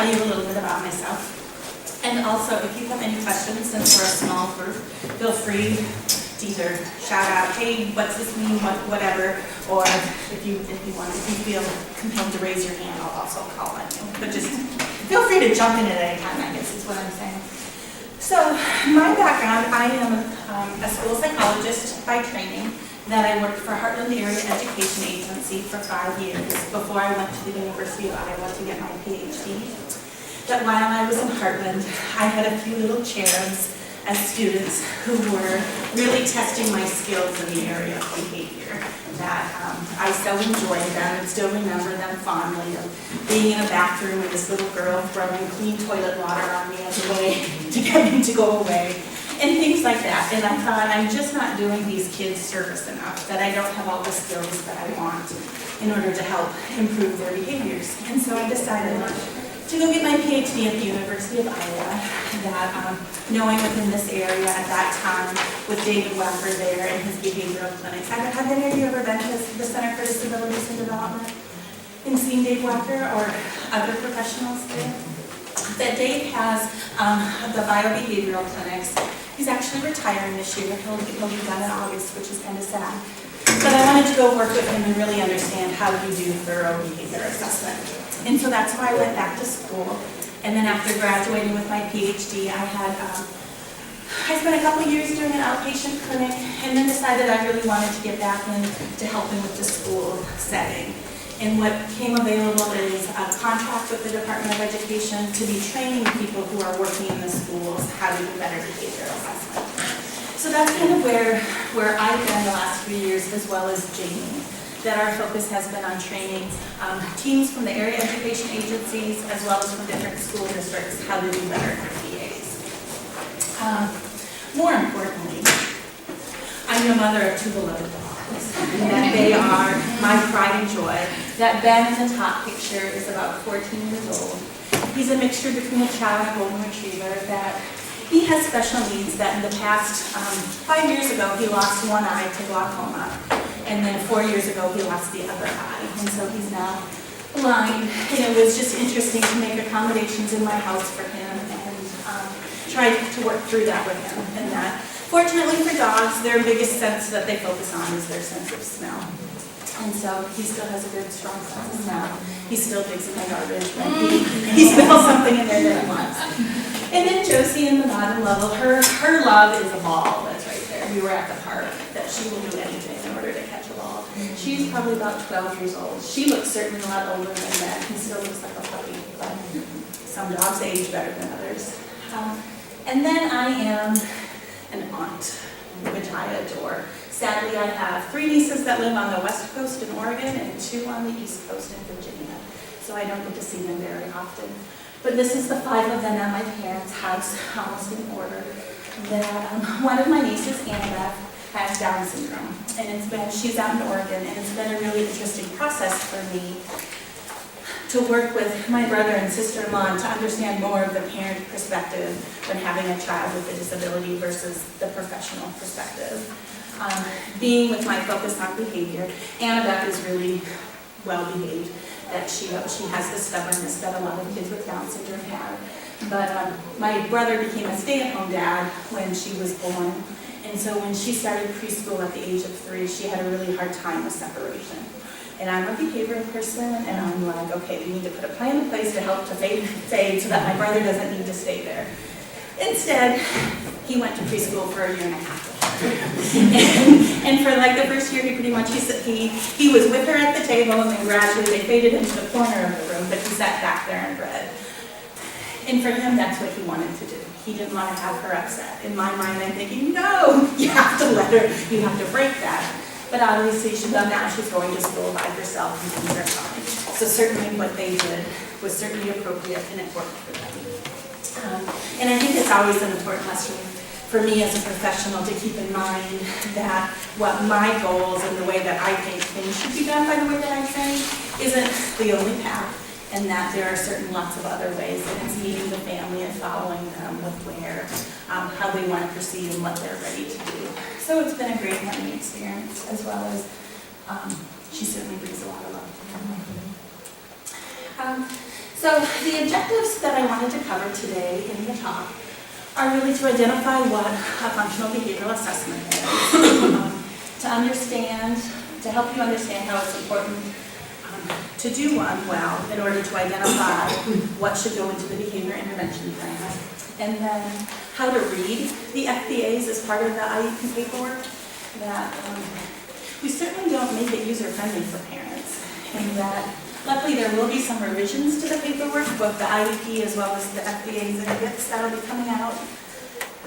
tell you a little bit about myself. And also, if you have any questions, since we're a small group, feel free to either shout out, hey, what's this mean, whatever, or if you feel compelled to raise your hand, I'll also call on you. But just feel free to jump in at any time, I guess is what I'm saying. So, my background, I am a school psychologist by training. Then I worked for Heartland Area Education Agency for 5 years before I went to the University of Iowa to get my PhD. But while I was in Heartland, I had a few little cherubs as students who were really testing my skills in the area of behavior. That I so enjoyed them and still remember them fondly, of being in a bathroom with this little girl throwing clean toilet water on me as a way to get me to go away, and things like that. And I thought, I'm just not doing these kids service enough, that I don't have all the skills that I want in order to help improve their behaviors. And so I decided to go get my PhD at the University of Iowa, that knowing within this area at that time with David Wacker there and his behavioral clinics. Have any of you ever been to the Center for Disabilities and Development and seen Dave Wacker or other professionals there? That Dave has the biobehavioral clinics. He's actually retiring this year. He'll be done in August, which is kind of sad. But I wanted to go work with him and really understand how you do thorough behavior assessment. And so that's why I went back to school. And then after graduating with my PhD, I spent a couple years doing an outpatient clinic, and then decided I really wanted to get back into helping with the school setting. And what came available is a contract with the Department of Education to be training people who are working in the schools how to do better behavior assessment. So that's kind of where I've been the last few years, as well as Jamie. That our focus has been on training teams from the area education agencies as well as from different school districts how to do better for PAs. More importantly, I'm the mother of 2 beloved dogs, and that they are my pride and joy. That Ben in the top picture is about 14 years old. He's a mixture between a chow and a golden retriever. That he has special needs. That in the past 5 years ago he lost one eye to glaucoma. And then 4 years ago, he lost the other eye. And so he's now blind. And it was just interesting to make accommodations in my house for him and try to work through that with him. And that, fortunately for dogs, their biggest sense that they focus on is their sense of smell. And so he still has a good, strong sense of smell. He still digs in my garbage when he smells something in there that he wants. And then Josie in the bottom level, her love is a ball that's right there. We were at the park, that she will do anything in order to catch a ball. She's probably about 12 years old. She looks certainly a lot older than that. He still looks like a puppy, but some dogs age better than others. And then I am an aunt, which I adore. Sadly, I have 3 nieces that live on the West Coast in Oregon and 2 on the East Coast in Virginia. So I don't get to see them very often. But this is the 5 of them at my parents' house, almost in order. That one of my nieces, Annabeth, has Down syndrome, and she's out in Oregon, and it's been a really interesting process for me to work with my brother and sister-in-law to understand more of the parent perspective when having a child with a disability versus the professional perspective. Being with my focus on behavior, Annabeth is really well behaved. That she has the stubbornness that a lot of kids with Down syndrome have. But my brother became a stay-at-home dad when she was born. And so when she started preschool at the age of 3, she had a really hard time with separation. And I'm a behavioral person, and I'm like, okay, we need to put a plan in place to help to fade so that my brother doesn't need to stay there. Instead, he went to preschool for 1.5 years. and for like the first year, he pretty much, he was with her at the table, and then gradually they faded into the corner of the room, but he sat back there and read. And for him, that's what he wanted to do. He didn't want to have her upset. In my mind, I'm thinking, no, you have to let her, you have to break that. But obviously, now she's going to school by herself and things are fine. So certainly what they did was certainly appropriate, and it worked for them. And I think it's always an important lesson for me as a professional to keep in mind that what my goals and the way that I think things should be done by the way that I think isn't the only path, and that there are lots of other ways, and it's meeting the family and following them with how they want to proceed and what they're ready to do. So it's been a great learning experience, as well as she certainly brings a lot of love. So the objectives that I wanted to cover today in the talk are really to identify what a functional behavioral assessment is, to understand, to help you understand how it's important to do one well in order to identify what should go into the behavior intervention plan, and then how to read the FBAs as part of the IEP paperwork. That we certainly don't make it user-friendly for parents, and that luckily there will be some revisions to the paperwork, both the IEP as well as the FBAs and IDIPs that will be coming out.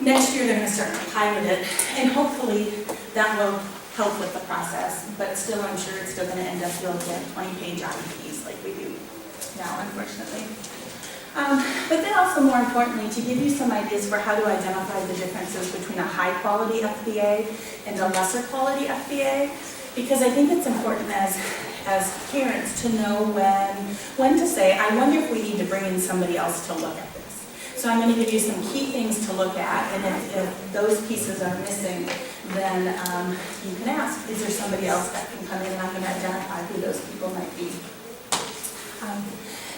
Next year they're going to start to pilot it, and hopefully that will help with the process, but still I'm sure it's still going to end up you'll get 20-page IEPs like we do now, unfortunately. But then also more importantly, to give you some ideas for how to identify the differences between a high-quality FBA and a lesser quality FBA, because I think it's important as parents to know when to say, I wonder if we need to bring in somebody else to look at this. So I'm going to give you some key things to look at, and if those pieces are missing, then you can ask, is there somebody else that can come in and I can identify who those people might be.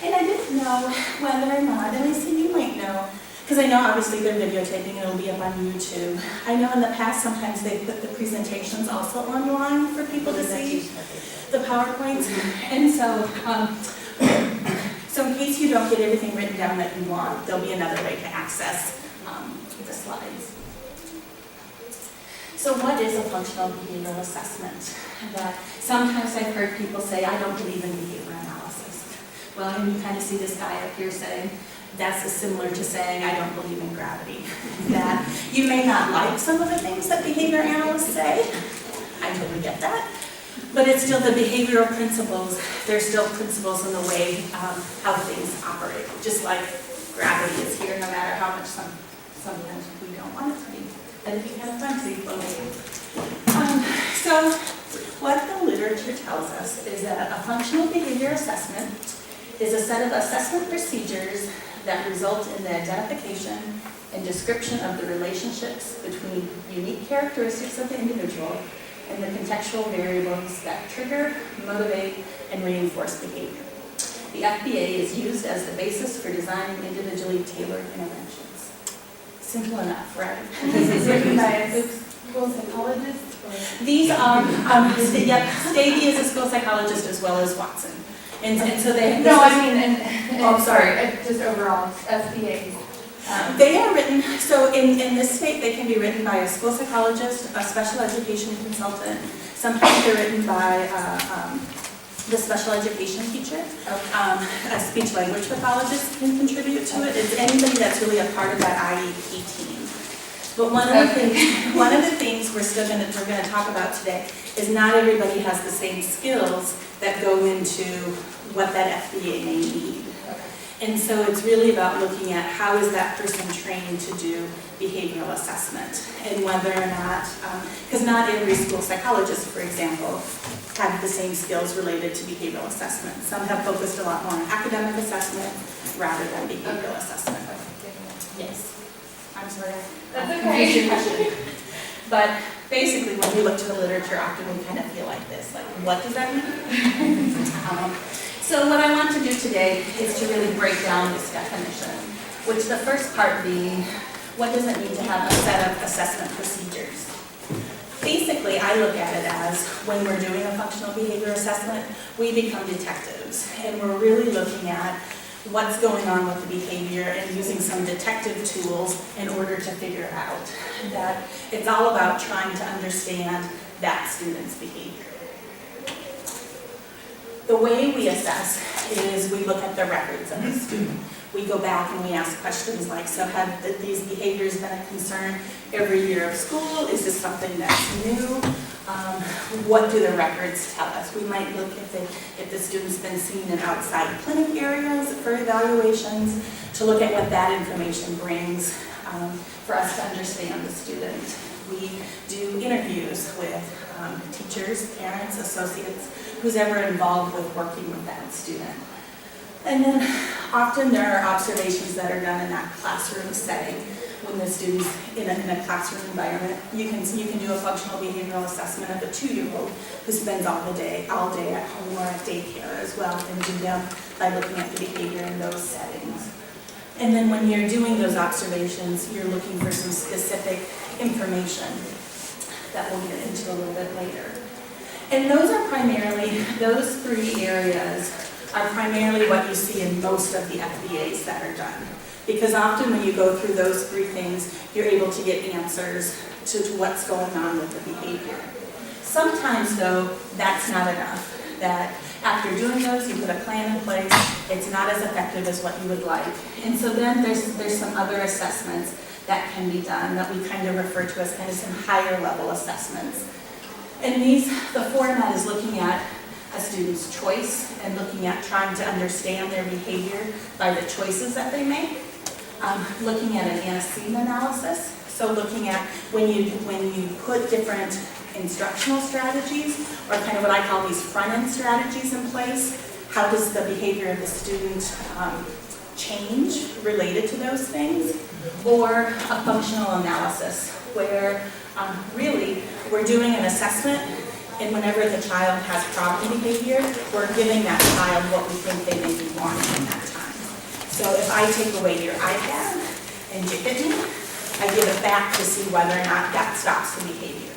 And I didn't know whether or not, and I said you might know, because I know obviously they're videotaping and it'll be up on YouTube. I know in the past sometimes they put the presentations also online for people to see, the PowerPoints. And so in case you don't get everything written down that you want, there'll be another way to access the slides. So what is a functional behavioral assessment? That sometimes I've heard people say, I don't believe in behavior analysis. Well, and you kind of see this guy up here saying, that's as similar to saying, I don't believe in gravity. That you may not like some of the things that behavior analysts say. I totally get that. But it's still the behavioral principles. There's still principles in the way how things operate. Just like gravity is here, no matter how much sometimes we don't want it to be. And if you have fun, see so what the literature tells us is that a functional behavior assessment is a set of assessment procedures that result in the identification and description of the relationships between unique characteristics of the individual and the contextual variables that trigger, motivate, and reinforce behavior. The FBA is used as the basis for designing individually tailored interventions. Simple enough, right? This is written by a school psychologist? These are, Stady is a school psychologist as well as Watson. And so they... No, I mean, oh, sorry. Just overall, FBAs. They are written, so in this state, they can be written by a school psychologist, a special education consultant. Sometimes they're written by the special education teacher. A speech language pathologist can contribute to it. It's anybody that's really a part of that IEP team. But one of the things we're going to talk about today is not everybody has the same skills that go into what that FBA may need. And so it's really about looking at how is that person trained to do behavioral assessment, and whether or not, because not every school psychologist, for example, have the same skills related to behavioral assessment. Some have focused a lot more on academic assessment rather than behavioral assessment. Yes. I'm sorry. That's okay. But basically, when we look to the literature, often we kind of feel like this, like, what does that mean? So what I want to do today is to really break down this definition, which the first part being, what does it mean to have a set of assessment procedures? Basically, I look at it as when we're doing a functional behavior assessment, we become detectives, and we're really looking at what's going on with the behavior and using some detective tools in order to figure out that it's all about trying to understand that student's behavior. The way we assess is we look at the records of the student. We go back and we ask questions like, so have these behaviors been a concern every year of school? Is this something that's new? What do the records tell us? We might look if the student's been seen in outside clinic areas for evaluations, to look at what that information brings for us to understand the student. We do interviews with teachers, parents, associates, who's ever involved with working with that student. And then often there are observations that are done in that classroom setting when the student's in a classroom environment. You can do a functional behavioral assessment of a 2-year-old who spends all day at home or at daycare as well, and do them by looking at the behavior in those settings. And then when you're doing those observations, you're looking for some specific information that we'll get into a little bit later. And those 3 areas are primarily what you see in most of the FBAs that are done. Because often when you go through those 3 things, you're able to get answers to what's going on with the behavior. Sometimes though, that's not enough. That after doing those, you put a plan in place, it's not as effective as what you would like. And so then there's some other assessments that can be done that we kind of refer to as kind of some higher level assessments. And the format is looking at a student's choice and looking at trying to understand their behavior by the choices that they make. Looking at an antecedent analysis, so looking at when you put different instructional strategies, or kind of what I call these front-end strategies in place, how does the behavior of the student change related to those things? Or a functional analysis, where really we're doing an assessment, and whenever the child has problem behavior, we're giving that child what we think they may be wanting in that time. So if I take away your iPad and you hit me, I give it back to see whether or not that stops the behavior.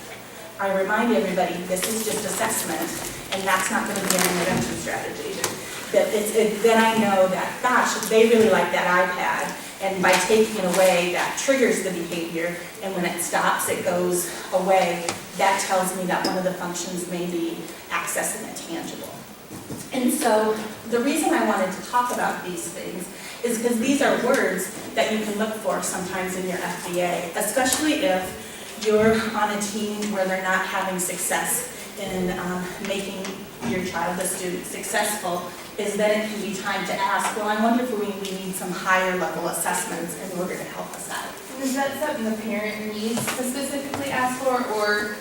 I remind everybody, this is just assessment, and that's not going to be an intervention strategy. Then I know that, gosh, they really like that iPad, and by taking it away, that triggers the behavior, and when it stops, it goes away. That tells me that one of the functions may be accessing a tangible. And so the reason I wanted to talk about these things is because these are words that you can look for sometimes in your FBA, especially if you're on a team where they're not having success in making your child, the student, successful, is that it can be time to ask, well, I wonder if we need some higher level assessments in order to help us out. Is that something the parent needs to specifically ask for, or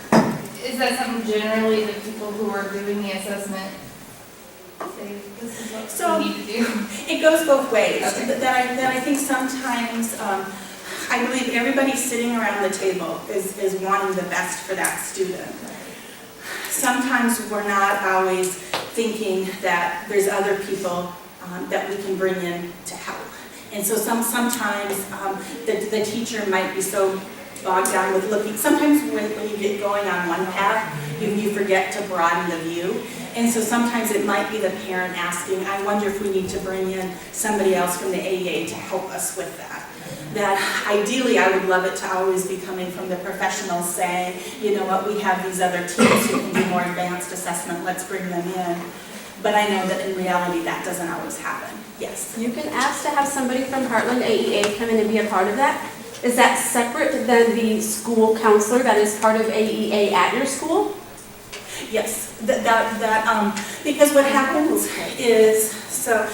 is that something generally the people who are doing the assessment say, this is what we need to do? It goes both ways. Okay. That I think sometimes, I believe everybody sitting around the table is wanting the best for that student. Sometimes we're not always thinking that there's other people that we can bring in to help. And so sometimes the teacher might be so bogged down with looking. Sometimes when you get going on one path, you forget to broaden the view. And so sometimes it might be the parent asking, I wonder if we need to bring in somebody else from the AEA to help us with that. That ideally I would love it to always be coming from the professionals saying, you know what, we have these other teams who can do more advanced assessment, let's bring them in. But I know that in reality that doesn't always happen. Yes? You can ask to have somebody from Heartland AEA come in and be a part of that. Is that separate than the school counselor that is part of AEA at your school? Yes, because what happens is, so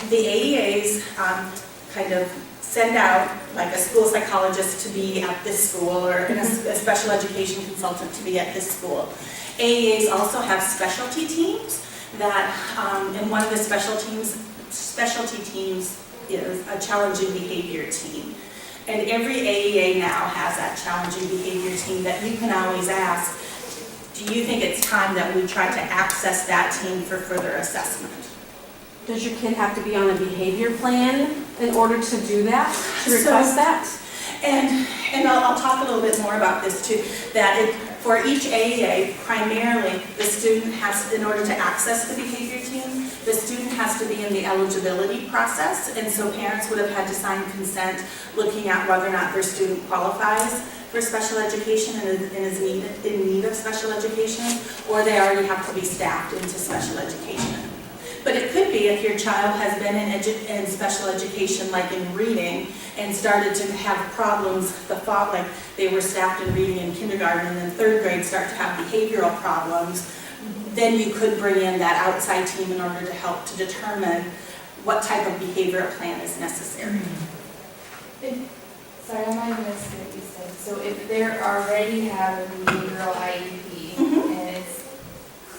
the AEAs kind of send out like a school psychologist to be at this school, or a special education consultant to be at this school. AEAs also have specialty teams that, and one of the specialty teams is a challenging behavior team. And every AEA now has that challenging behavior team that you can always ask, do you think it's time that we try to access that team for further assessment? Does your kid have to be on a behavior plan in order to do that, to request that? And I'll talk a little bit more about this too, that for each AEA, primarily the student has, in order to access the behavior team, the student has to be in the eligibility process, and so parents would have had to sign consent looking at whether or not their student qualifies for special education and is in need of special education, or they already have to be staffed into special education. But it could be if your child has been in special education, like in reading, and started to have problems the fall, like they were staffed in reading in kindergarten, and then third grade start to have behavioral problems, then you could bring in that outside team in order to help to determine what type of behavioral plan is necessary. Sorry, I might have missed what you said. So if they already have a behavioral IEP and it's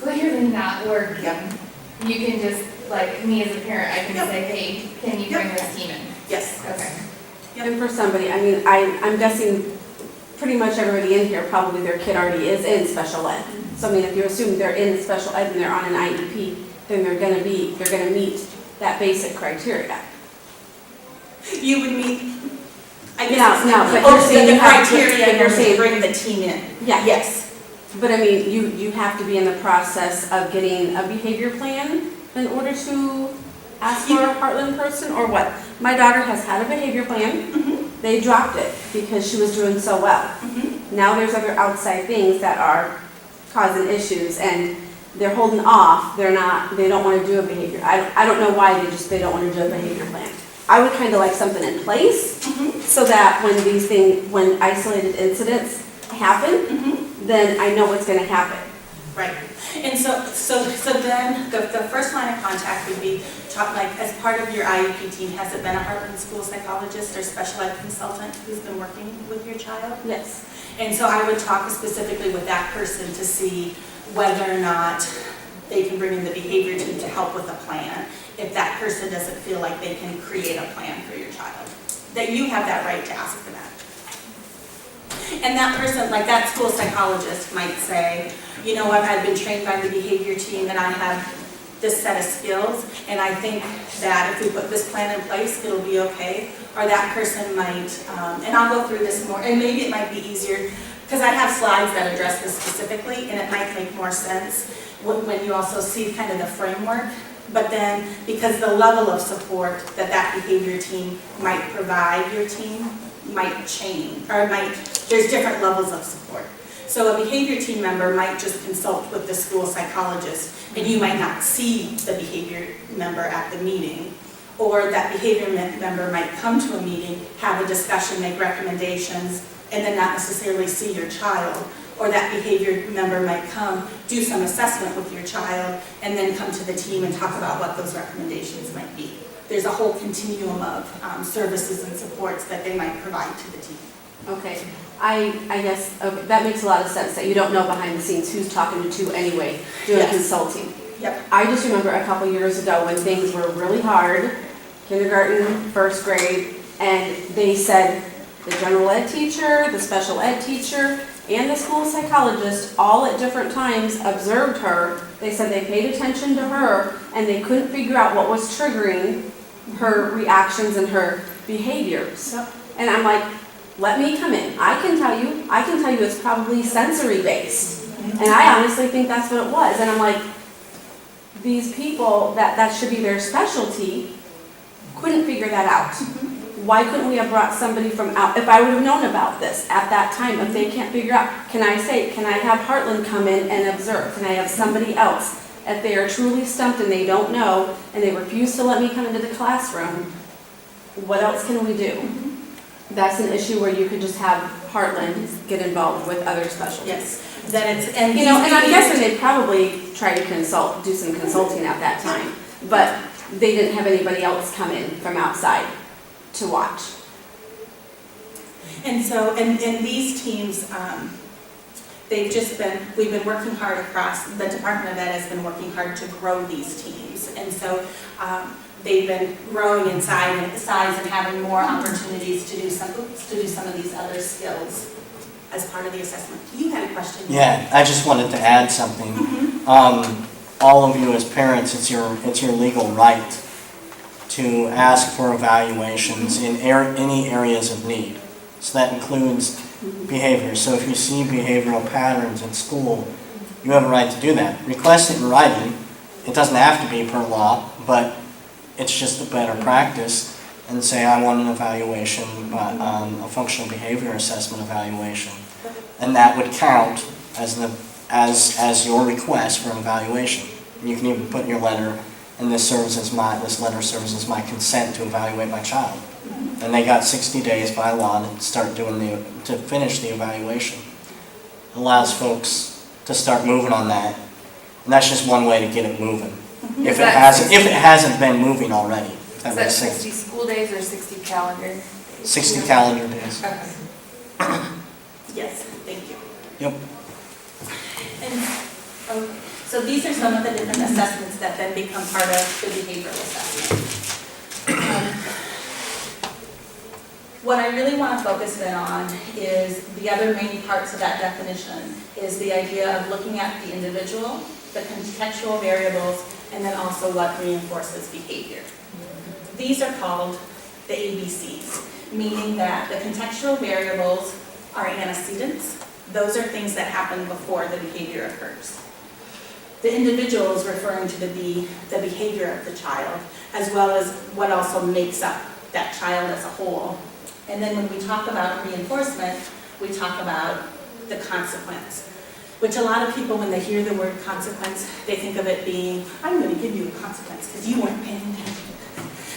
clearly not working, you can just, like me as a parent, I can say, hey, can you bring this team in? Yes. Okay. Yep. And for somebody, I mean, I'm guessing pretty much everybody in here, probably their kid already is in special ed. So I mean, if you assume they're in special ed and they're on an IEP, then they're gonna meet that basic criteria. You would meet, I guess. Now, but you're saying the you have to- criteria but you're to saying- bring the team in. Yeah. Yes. But I mean, you have to be in the process of getting a behavior plan in order to ask for a Heartland person, or what? My daughter has had a behavior plan. Mhm. They dropped it because she was doing so well. Mhm. Now there's other outside things that are causing issues, and they're holding off. They don't want to do a behavior. I don't know why they don't want to do a behavior plan. I would kind of like something in place Mhm. so that when isolated incidents happen, Mhm. then I know what's going to happen. Right. And so then the first line of contact would be, as part of your IEP team, has it been a Heartland school psychologist or special ed consultant who's been working with your child? Yes. And so I would talk specifically with that person to see whether or not they can bring in the behavior team to help with a plan, if that person doesn't feel like they can create a plan for your child. That you have that right to ask for that. And that person, like that school psychologist might say, you know what, I've been trained by the behavior team and I have this set of skills, and I think that if we put this plan in place, it'll be okay. Or that person might, and I'll go through this more, and maybe it might be easier, because I have slides that address this specifically, and it might make more sense when you also see kind of the framework. But then, because the level of support that behavior team might provide your team might change, or there's different levels of support. So a behavior team member might just consult with the school psychologist, and you might not see the behavior member at the meeting. Or that behavior member might come to a meeting, have a discussion, make recommendations, and then not necessarily see your child. Or that behavior member might come, do some assessment with your child, and then come to the team and talk about what those recommendations might be. There's a whole continuum of services and supports that they might provide to the team. Okay. I guess, okay, that makes a lot of sense, that you don't know behind the scenes who's talking to anyway, doing Yes. consulting. Yep. I just remember a couple years ago when things were really hard, kindergarten, first grade, and they said the general ed teacher, the special ed teacher, and the school psychologist all at different times observed her. They said they paid attention to her and they couldn't figure out what was triggering her reactions and her behaviors. Yep. And I'm like, let me come in. I can tell you it's probably sensory based. And I honestly think that's what it was. And I'm like, these people that should be their specialty couldn't figure that out. Why couldn't we have brought somebody from out, if I would have known about this at that time, if they can't figure out, can I have Heartland come in and observe? Can I have somebody else? If they are truly stumped and they don't know and they refuse to let me come into the classroom, what else can we do? That's an issue where you could just have Heartland get involved with other specialties. Yes. That it's, and You know, and I'm guessing they'd probably try to do some consulting at that time, but they didn't have anybody else come in from outside to watch. And so, and these teams, we've been working hard across, the Department of Ed has been working hard to grow these teams. And so they've been growing in size and having more opportunities to do some of these other skills as part of the assessment. You had a question? Yeah, I just wanted to add something. All of you as parents, it's your legal right to ask for evaluations in any areas of need. So that includes behavior. So if you see behavioral patterns in school, you have a right to do that. Request it in writing. It doesn't have to be per law, but it's just a better practice. And say, I want an evaluation, a functional behavior assessment evaluation. And that would count as your request for an evaluation. And you can even put in your letter, and this letter serves as my consent to evaluate my child. And they got 60 days by law to finish the evaluation. It allows folks to start moving on that. And that's just one way to get it moving. If it hasn't been moving already. If that Is that makes sense. 60 school days or 60 calendar days? 60 calendar days. Okay. Yes, thank you. Yep. And, okay. So these are some of the different assessments that then become part of the behavioral assessment. What I really want to focus in on is the other main parts of that definition, is the idea of looking at the individual, the contextual variables, and then also what reinforces behavior. These are called the ABCs, meaning that the contextual variables are antecedents. Those are things that happen before the behavior occurs. The individual is referring to the behavior of the child, as well as what also makes up that child as a whole. And then when we talk about reinforcement, we talk about the consequence, which a lot of people, when they hear the word consequence, they think of it being, I'm going to give you a consequence because you weren't paying attention.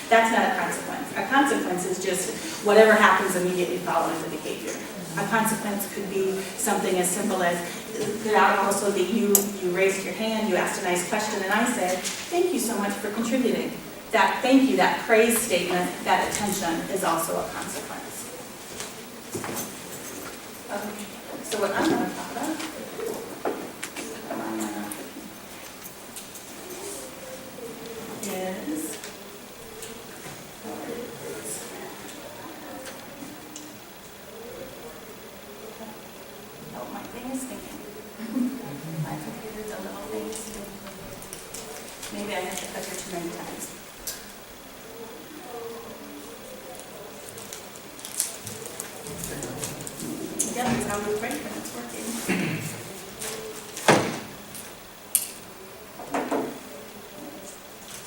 That's not a consequence. A consequence is just whatever happens immediately following the behavior. A consequence could be something as simple as, could also be you raised your hand, you asked a nice question, and I said, thank you so much for contributing. That thank you, that praise statement, that attention is also a consequence. Okay, so what I'm going to talk about is my thing is thinking. My computer's a little thing is thinking. Maybe I have to click it too many times. Yeah, that's how we break when it's working.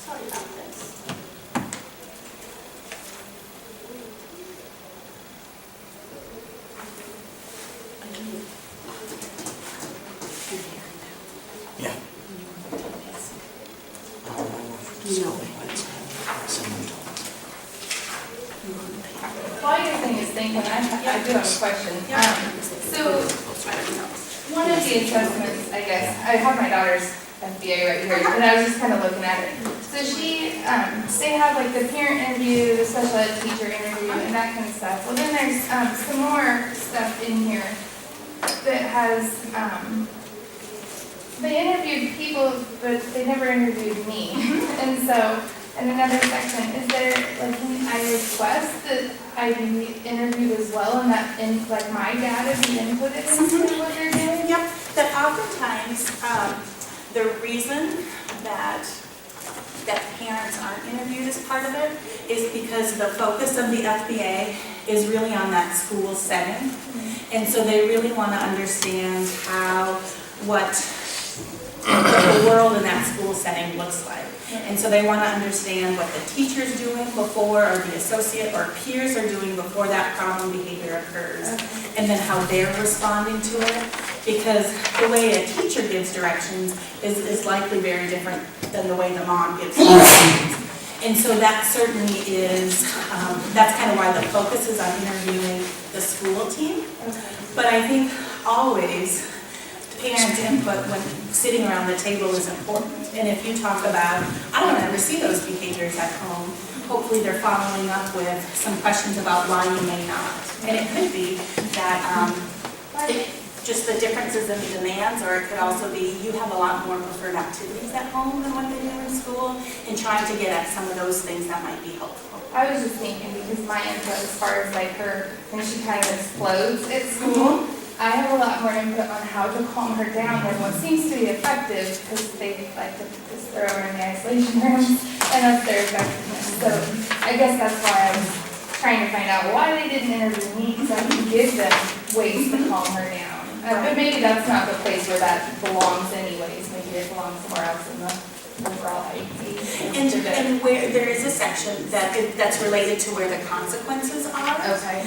Sorry about this. Yeah. While you're saying is thinking, I do have a question. So, one of the assessments, I guess, I have my daughter's FBA right here, but I was just kind of looking at it. So they have like the parent interview, the special ed teacher interview, and that kind of stuff. Well, then there's some more stuff in here that has, they interviewed people, but they never interviewed me. And so, in another section, is there, like, can I request that I be interviewed as well, and that, like, my data be inputted into what they're doing? Yep, that oftentimes, the reason that parents aren't interviewed as part of it is because the focus of the FBA is really on that school setting. And so they really want to understand what the world in that school setting looks like. And so they want to understand what the teacher's doing before, or the associate or peers are doing before that problem behavior occurs. And then how they're responding to it. Because the way a teacher gives directions is likely very different than the way the mom gives directions. And so that certainly is, that's kind of why the focus is on interviewing the school team. But I think always parent input when sitting around the table is important. And if you talk about, I don't ever see those behaviors at home, hopefully they're following up with some questions about why you may not. And it could be that just the differences in the demands, or it could also be you have a lot more preferred activities at home than what they do in school, and trying to get at some of those things that might be helpful. I was just thinking, because my input as far as like her, when she kind of explodes at school, I have a lot more input on how to calm her down than what seems to be effective, because they like to just throw her in the isolation rooms, and that's their effectiveness. So I guess that's why I was trying to find out why they didn't interview me, because I can give them ways to calm her down. But maybe that's not the place where that belongs anyways. Maybe it belongs somewhere else in the overall IEP. And where there is a section that's related to where the consequences are. Okay.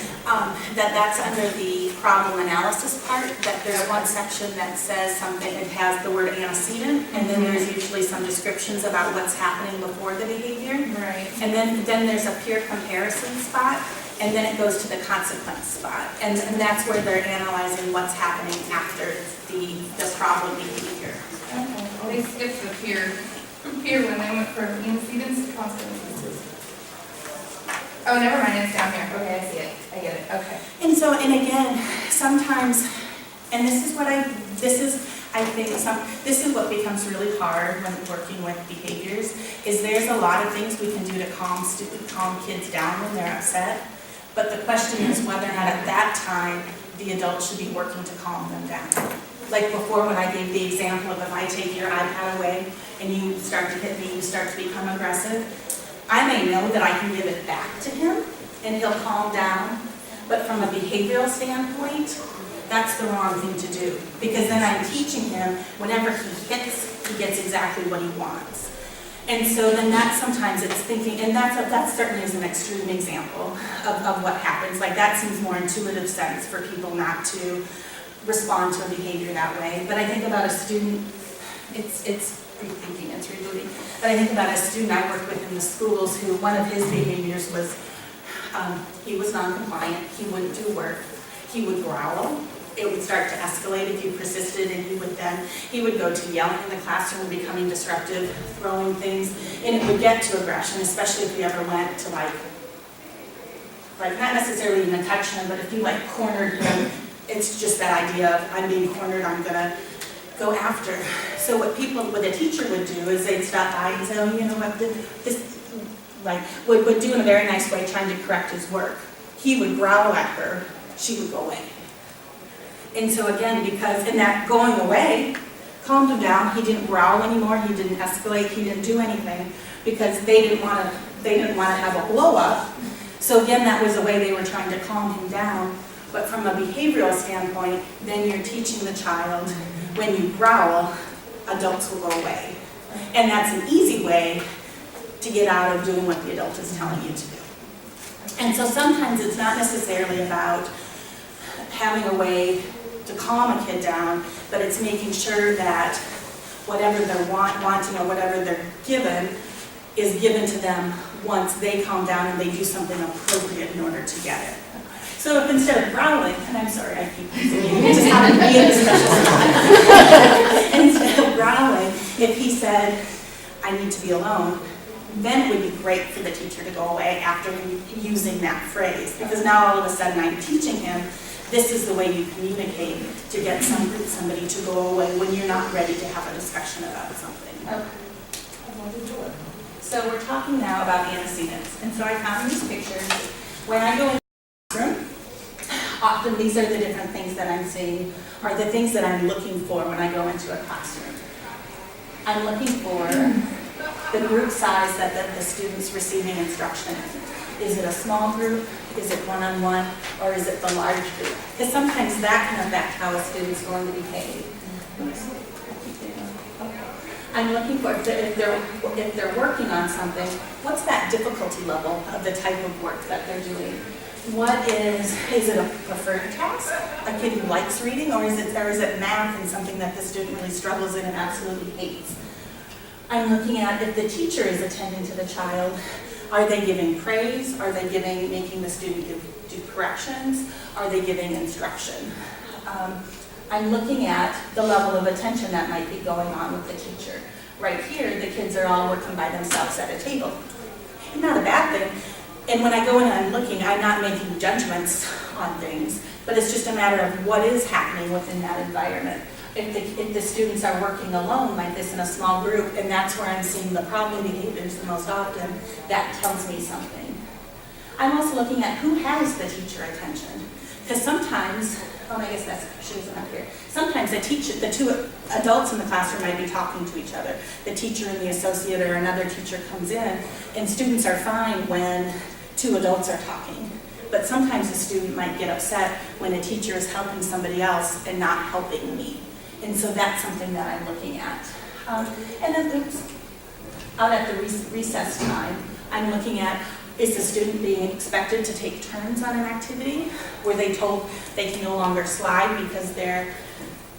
That's under the problem analysis part, that there's one section that says something, it has the word antecedent, and then there's usually some descriptions about what's happening before the behavior. Right. And then there's a peer comparison spot, and then it goes to the consequence spot. And that's where they're analyzing what's happening after the problem behavior. Okay. They skipped the peer when they went from antecedents to consequences. Oh, never mind, it's down here. Okay, I see it. I get it. Okay. And again, sometimes, and this is what becomes really hard when working with behaviors, is there's a lot of things we can do to calm kids down when they're upset. But the question is whether or not at that time, the adult should be working to calm them down. Like before, when I gave the example of if I take your iPad away and you start to hit me, you start to become aggressive, I may know that I can give it back to him and he'll calm down. But from a behavioral standpoint, that's the wrong thing to do. Because then I'm teaching him whenever he hits, he gets exactly what he wants. And so then that sometimes it's thinking, and that certainly is an extreme example of what happens. Like that seems more intuitive sense for people not to respond to a behavior that way. But I think about a student, it's rethinking, it's rebooting. But I think about a student I worked with in the schools who one of his behaviors was he was non-compliant, he wouldn't do work, he would growl. It would start to escalate if you persisted, and he would go to yelling in the classroom, becoming disruptive, throwing things, and it would get to aggression, especially if you ever went to like not necessarily even touching him, but if you like cornered him, it's just that idea of I'm being cornered, I'm gonna go after. So what a teacher would do is they'd stop by and say, oh, you know what, would do in a very nice way, trying to correct his work. He would growl at her, she would go away. And so again, because in that going away, calmed him down, he didn't growl anymore, he didn't escalate, he didn't do anything, because they didn't want to have a blow up. So again, that was a way they were trying to calm him down. But from a behavioral standpoint, then you're teaching the child, when you growl, adults will go away. And that's an easy way to get out of doing what the adult is telling you to do. And so sometimes it's not necessarily about having a way to calm a kid down, but it's making sure that whatever they're wanting or whatever they're given is given to them once they calm down and they do something appropriate in order to get it. So if instead of growling, and I'm sorry, I keep using you, just happen to be in a special spot. Instead of growling, if he said, I need to be alone, then it would be great for the teacher to go away after using that phrase. Because now all of a sudden I'm teaching him, this is the way you communicate to get somebody to go away when you're not ready to have a discussion about something. Okay. So we're talking now about antecedents. And so I found these pictures. When I go in the classroom, often these are the different things that I'm seeing, or the things that I'm looking for when I go into a classroom. I'm looking for the group size that the student's receiving instruction in. Is it a small group? Is it one-on-one? Or is it the large group? Because sometimes that can affect how a student's going to behave. I'm looking for, if they're working on something, what's that difficulty level of the type of work that they're doing? What is it a preferred task? A kid who likes reading, or is it math and something that the student really struggles in and absolutely hates? I'm looking at if the teacher is attending to the child, are they giving praise? Are they making the student do corrections? Are they giving instruction? I'm looking at the level of attention that might be going on with the teacher. Right here, the kids are all working by themselves at a table. And not a bad thing. And when I go in and I'm looking, I'm not making judgments on things, but it's just a matter of what is happening within that environment. If the students are working alone like this in a small group, and that's where I'm seeing the problem behaviors the most often, that tells me something. I'm also looking at who has the teacher attention. Because sometimes, I guess that's, she isn't up here. Sometimes the two adults in the classroom might be talking to each other. The teacher and the associate or another teacher comes in, and students are fine when two adults are talking. But sometimes a student might get upset when a teacher is helping somebody else and not helping me. And so that's something that I'm looking at. And then out at the recess time, I'm looking at, is the student being expected to take turns on an activity? Were they told they can no longer slide because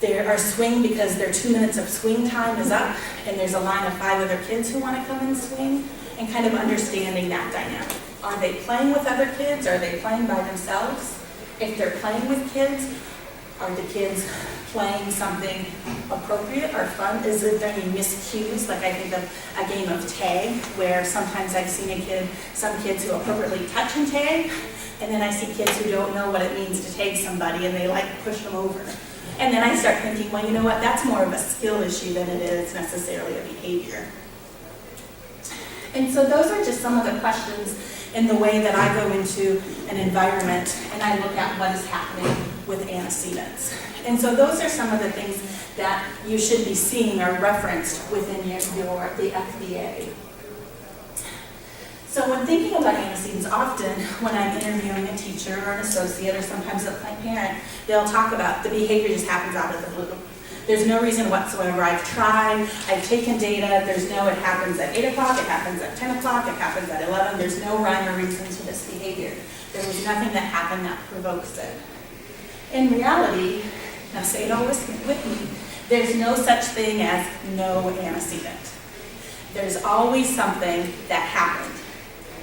or swing because their 2 minutes of swing time is up and there's a line of 5 other kids who want to come and swing? And kind of understanding that dynamic. Are they playing with other kids? Are they playing by themselves? If they're playing with kids, are the kids playing something appropriate or fun? Is there any miscues? Like I think of a game of tag where sometimes I've seen some kids who appropriately touch and tag, and then I see kids who don't know what it means to tag somebody and they like push them over. And then I start thinking, well, you know what, that's more of a skill issue than it is necessarily a behavior. And so those are just some of the questions in the way that I go into an environment and I look at what is happening with antecedents. And so those are some of the things that you should be seeing or referenced within the FBA. So when thinking about antecedents, often when I'm interviewing a teacher or an associate or sometimes a parent, they'll talk about the behavior just happens out of the blue. There's no reason whatsoever. I've tried, I've taken data, there's no it happens at 8 o'clock, it happens at 10 o'clock, it happens at 11, there's no rhyme or reason to this behavior. There was nothing that happened that provokes it. In reality, now say it all with me, there's no such thing as no antecedent. There's always something that happened.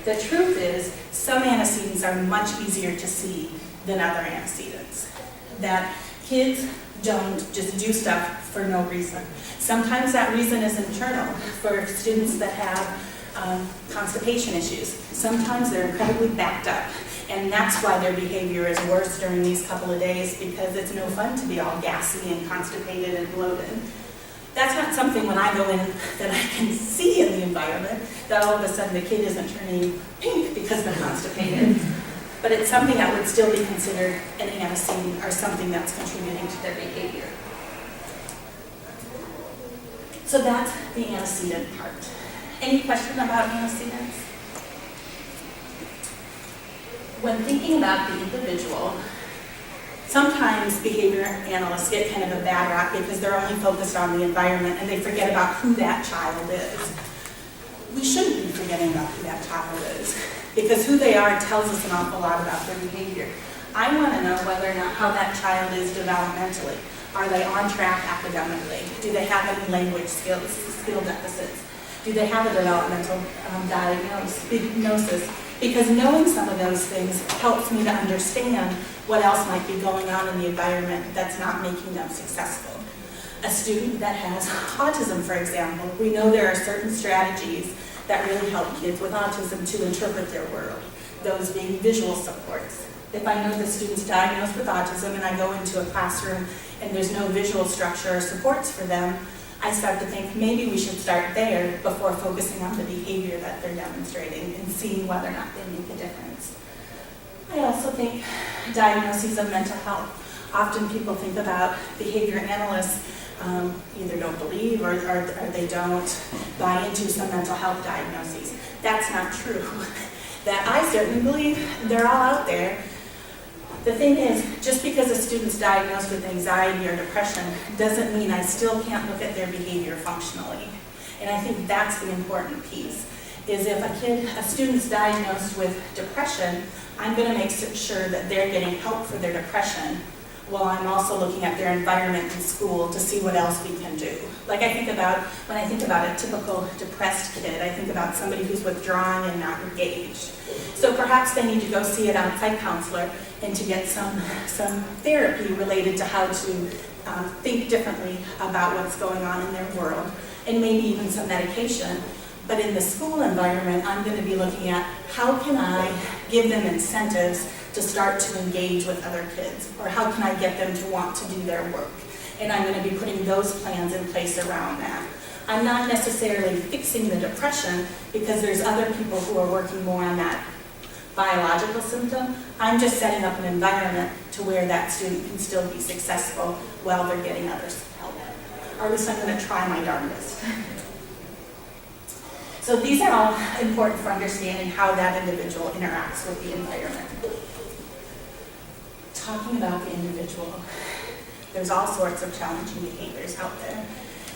The truth is, some antecedents are much easier to see than other antecedents. That kids don't just do stuff for no reason. Sometimes that reason is internal for students that have constipation issues. Sometimes they're incredibly backed up, and that's why their behavior is worse during these couple of days, because it's no fun to be all gassy and constipated and bloated. That's not something when I go in that I can see in the environment, that all of a sudden the kid isn't turning pink because they're constipated. But it's something that would still be considered an antecedent or something that's contributing to their behavior. So that's the antecedent part. Any question about antecedents? When thinking about the individual, sometimes behavior analysts get kind of a bad rap because they're only focused on the environment and they forget about who that child is. We shouldn't be forgetting about who that child is, because who they are tells us an awful lot about their behavior. I want to know whether or not how that child is developmentally. Are they on track academically? Do they have any language skill deficits? Do they have a developmental diagnosis? Because knowing some of those things helps me to understand what else might be going on in the environment that's not making them successful. A student that has autism, for example, we know there are certain strategies that really help kids with autism to interpret their world, those being visual supports. If I know the student's diagnosed with autism and I go into a classroom and there's no visual structure or supports for them, I start to think maybe we should start there before focusing on the behavior that they're demonstrating and seeing whether or not they make a difference. I also think diagnoses of mental health. Often people think about behavior analysts either don't believe or they don't buy into some mental health diagnoses. That's not true. That I certainly believe they're all out there. The thing is, just because a student's diagnosed with anxiety or depression doesn't mean I still can't look at their behavior functionally. And I think that's the important piece, is if a student's diagnosed with depression, I'm going to make sure that they're getting help for their depression, while I'm also looking at their environment in school to see what else we can do. Like when I think about a typical depressed kid, I think about somebody who's withdrawn and not engaged. So perhaps they need to go see an outside counselor and to get some therapy related to how to think differently about what's going on in their world, and maybe even some medication. But in the school environment, I'm going to be looking at how can I give them incentives to start to engage with other kids, or how can I get them to want to do their work? And I'm going to be putting those plans in place around that. I'm not necessarily fixing the depression because there's other people who are working more on that biological symptom. I'm just setting up an environment to where that student can still be successful while they're getting others help. Or at least I'm going to try my darndest. So these are all important for understanding how that individual interacts with the environment. Talking about the individual, there's all sorts of challenging behaviors out there.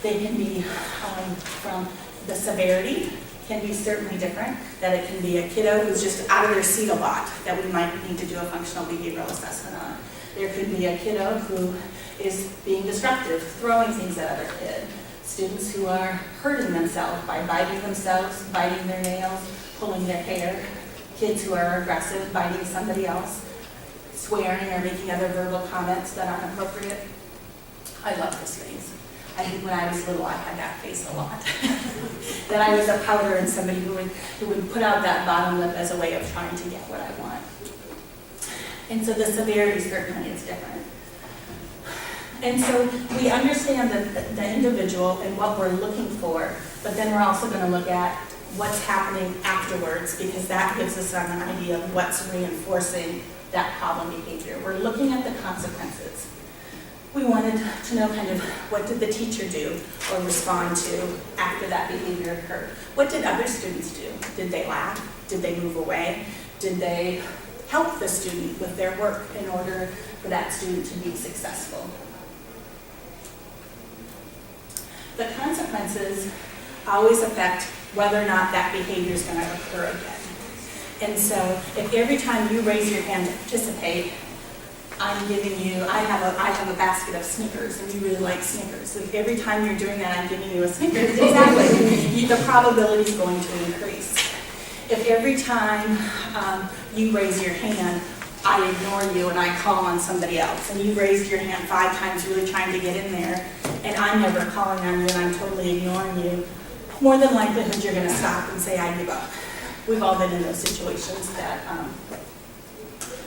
They can be from the severity, can be certainly different, that it can be a kiddo who's just out of their seat a lot that we might need to do a functional behavioral assessment on. There could be a kiddo who is being disruptive, throwing things at other kids. Students who are hurting themselves by biting themselves, biting their nails, pulling their hair. Kids who are aggressive, biting somebody else, swearing or making other verbal comments that aren't appropriate. I love this face. I think when I was little, I had that face a lot. That I was a pouter and somebody who would put out that bottom lip as a way of trying to get what I want. And so the severity certainly is different. And so we understand the individual and what we're looking for, but then we're also going to look at what's happening afterwards, because that gives us an idea of what's reinforcing that problem behavior. We're looking at the consequences. We wanted to know kind of what did the teacher do or respond to after that behavior occurred. What did other students do? Did they laugh? Did they move away? Did they help the student with their work in order for that student to be successful? The consequences always affect whether or not that behavior is going to occur again. And so if every time you raise your hand to participate, I'm giving you, I have a basket of Snickers and you really like Snickers. If every time you're doing that, I'm giving you a Snickers, exactly, the probability is going to increase. If every time you raise your hand, I ignore you and I call on somebody else, and you raised your hand 5 times really trying to get in there, and I'm never calling on you and I'm totally ignoring you, more than likelihood you're going to stop and say, I give up. We've all been in those situations that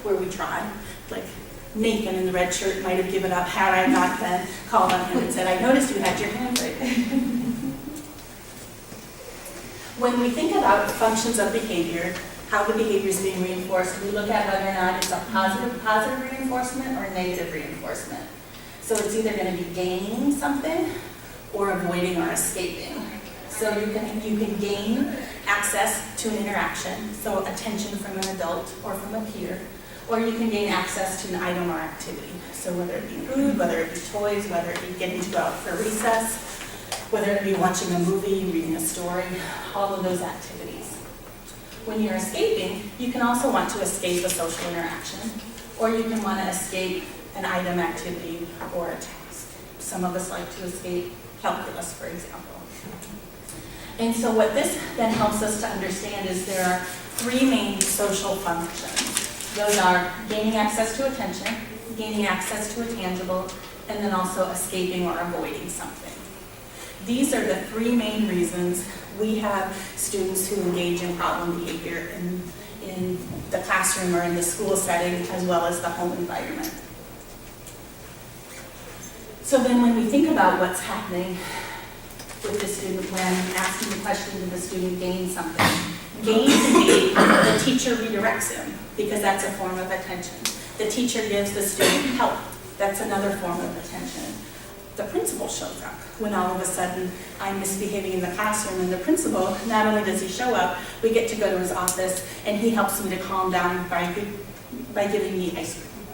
where we try. Like Nathan in the red shirt might have given up had I not then called on him and said, I noticed you had your hand raised. When we think about functions of behavior, how the behavior is being reinforced, we look at whether or not it's a positive reinforcement or negative reinforcement. So it's either going to be gaining something or avoiding or escaping. So you can gain access to an interaction, so attention from an adult or from a peer, or you can gain access to an item or activity. So whether it be food, whether it be toys, whether it be getting to go out for recess, whether it be watching a movie, reading a story, all of those activities. When you're escaping, you can also want to escape a social interaction, or you can want to escape an item, activity, or a task. Some of us like to escape calculus, for example. And so what this then helps us to understand is there are 3 main social functions. Those are gaining access to attention, gaining access to a tangible, and then also escaping or avoiding something. These are the 3 main reasons we have students who engage in problem behavior in the classroom or in the school setting, as well as the home environment. So then when we think about what's happening with the student when asking the question, did the student gain something? Gain can be the teacher redirects him, because that's a form of attention. The teacher gives the student help. That's another form of attention. The principal shows up when all of a sudden I'm misbehaving in the classroom, and the principal, not only does he show up, we get to go to his office and he helps me to calm down by giving me ice cream.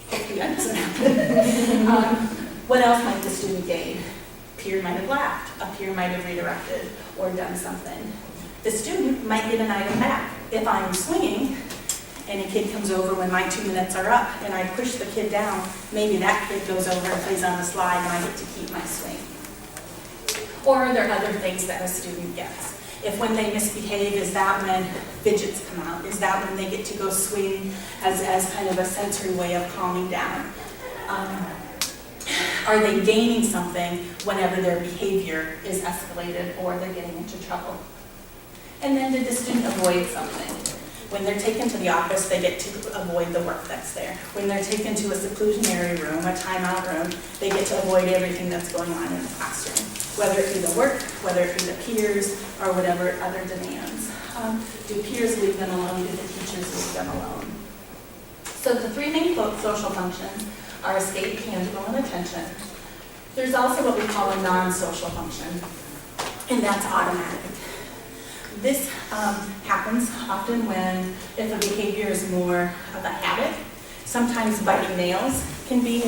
Hopefully that doesn't happen. What else might the student gain? Peer might have laughed, a peer might have redirected or done something. The student might get an item back. If I'm swinging and a kid comes over when my 2 minutes are up and I push the kid down, maybe that kid goes over and plays on the slide and I get to keep my swing. Or are there other things that a student gets? If when they misbehave, is that when fidgets come out? Is that when they get to go swing as kind of a sensory way of calming down? Are they gaining something whenever their behavior is escalated or they're getting into trouble? And then did the student avoid something? When they're taken to the office, they get to avoid the work that's there. When they're taken to a seclusionary room, a timeout room, they get to avoid everything that's going on in the classroom, whether it be the work, whether it be the peers, or whatever other demands. Do peers leave them alone? Do the teachers leave them alone? So the 3 main social functions are escape, tangible, and attention. There's also what we call a non-social function, and that's automatic. This happens often when, if a behavior is more of a habit, sometimes biting nails can be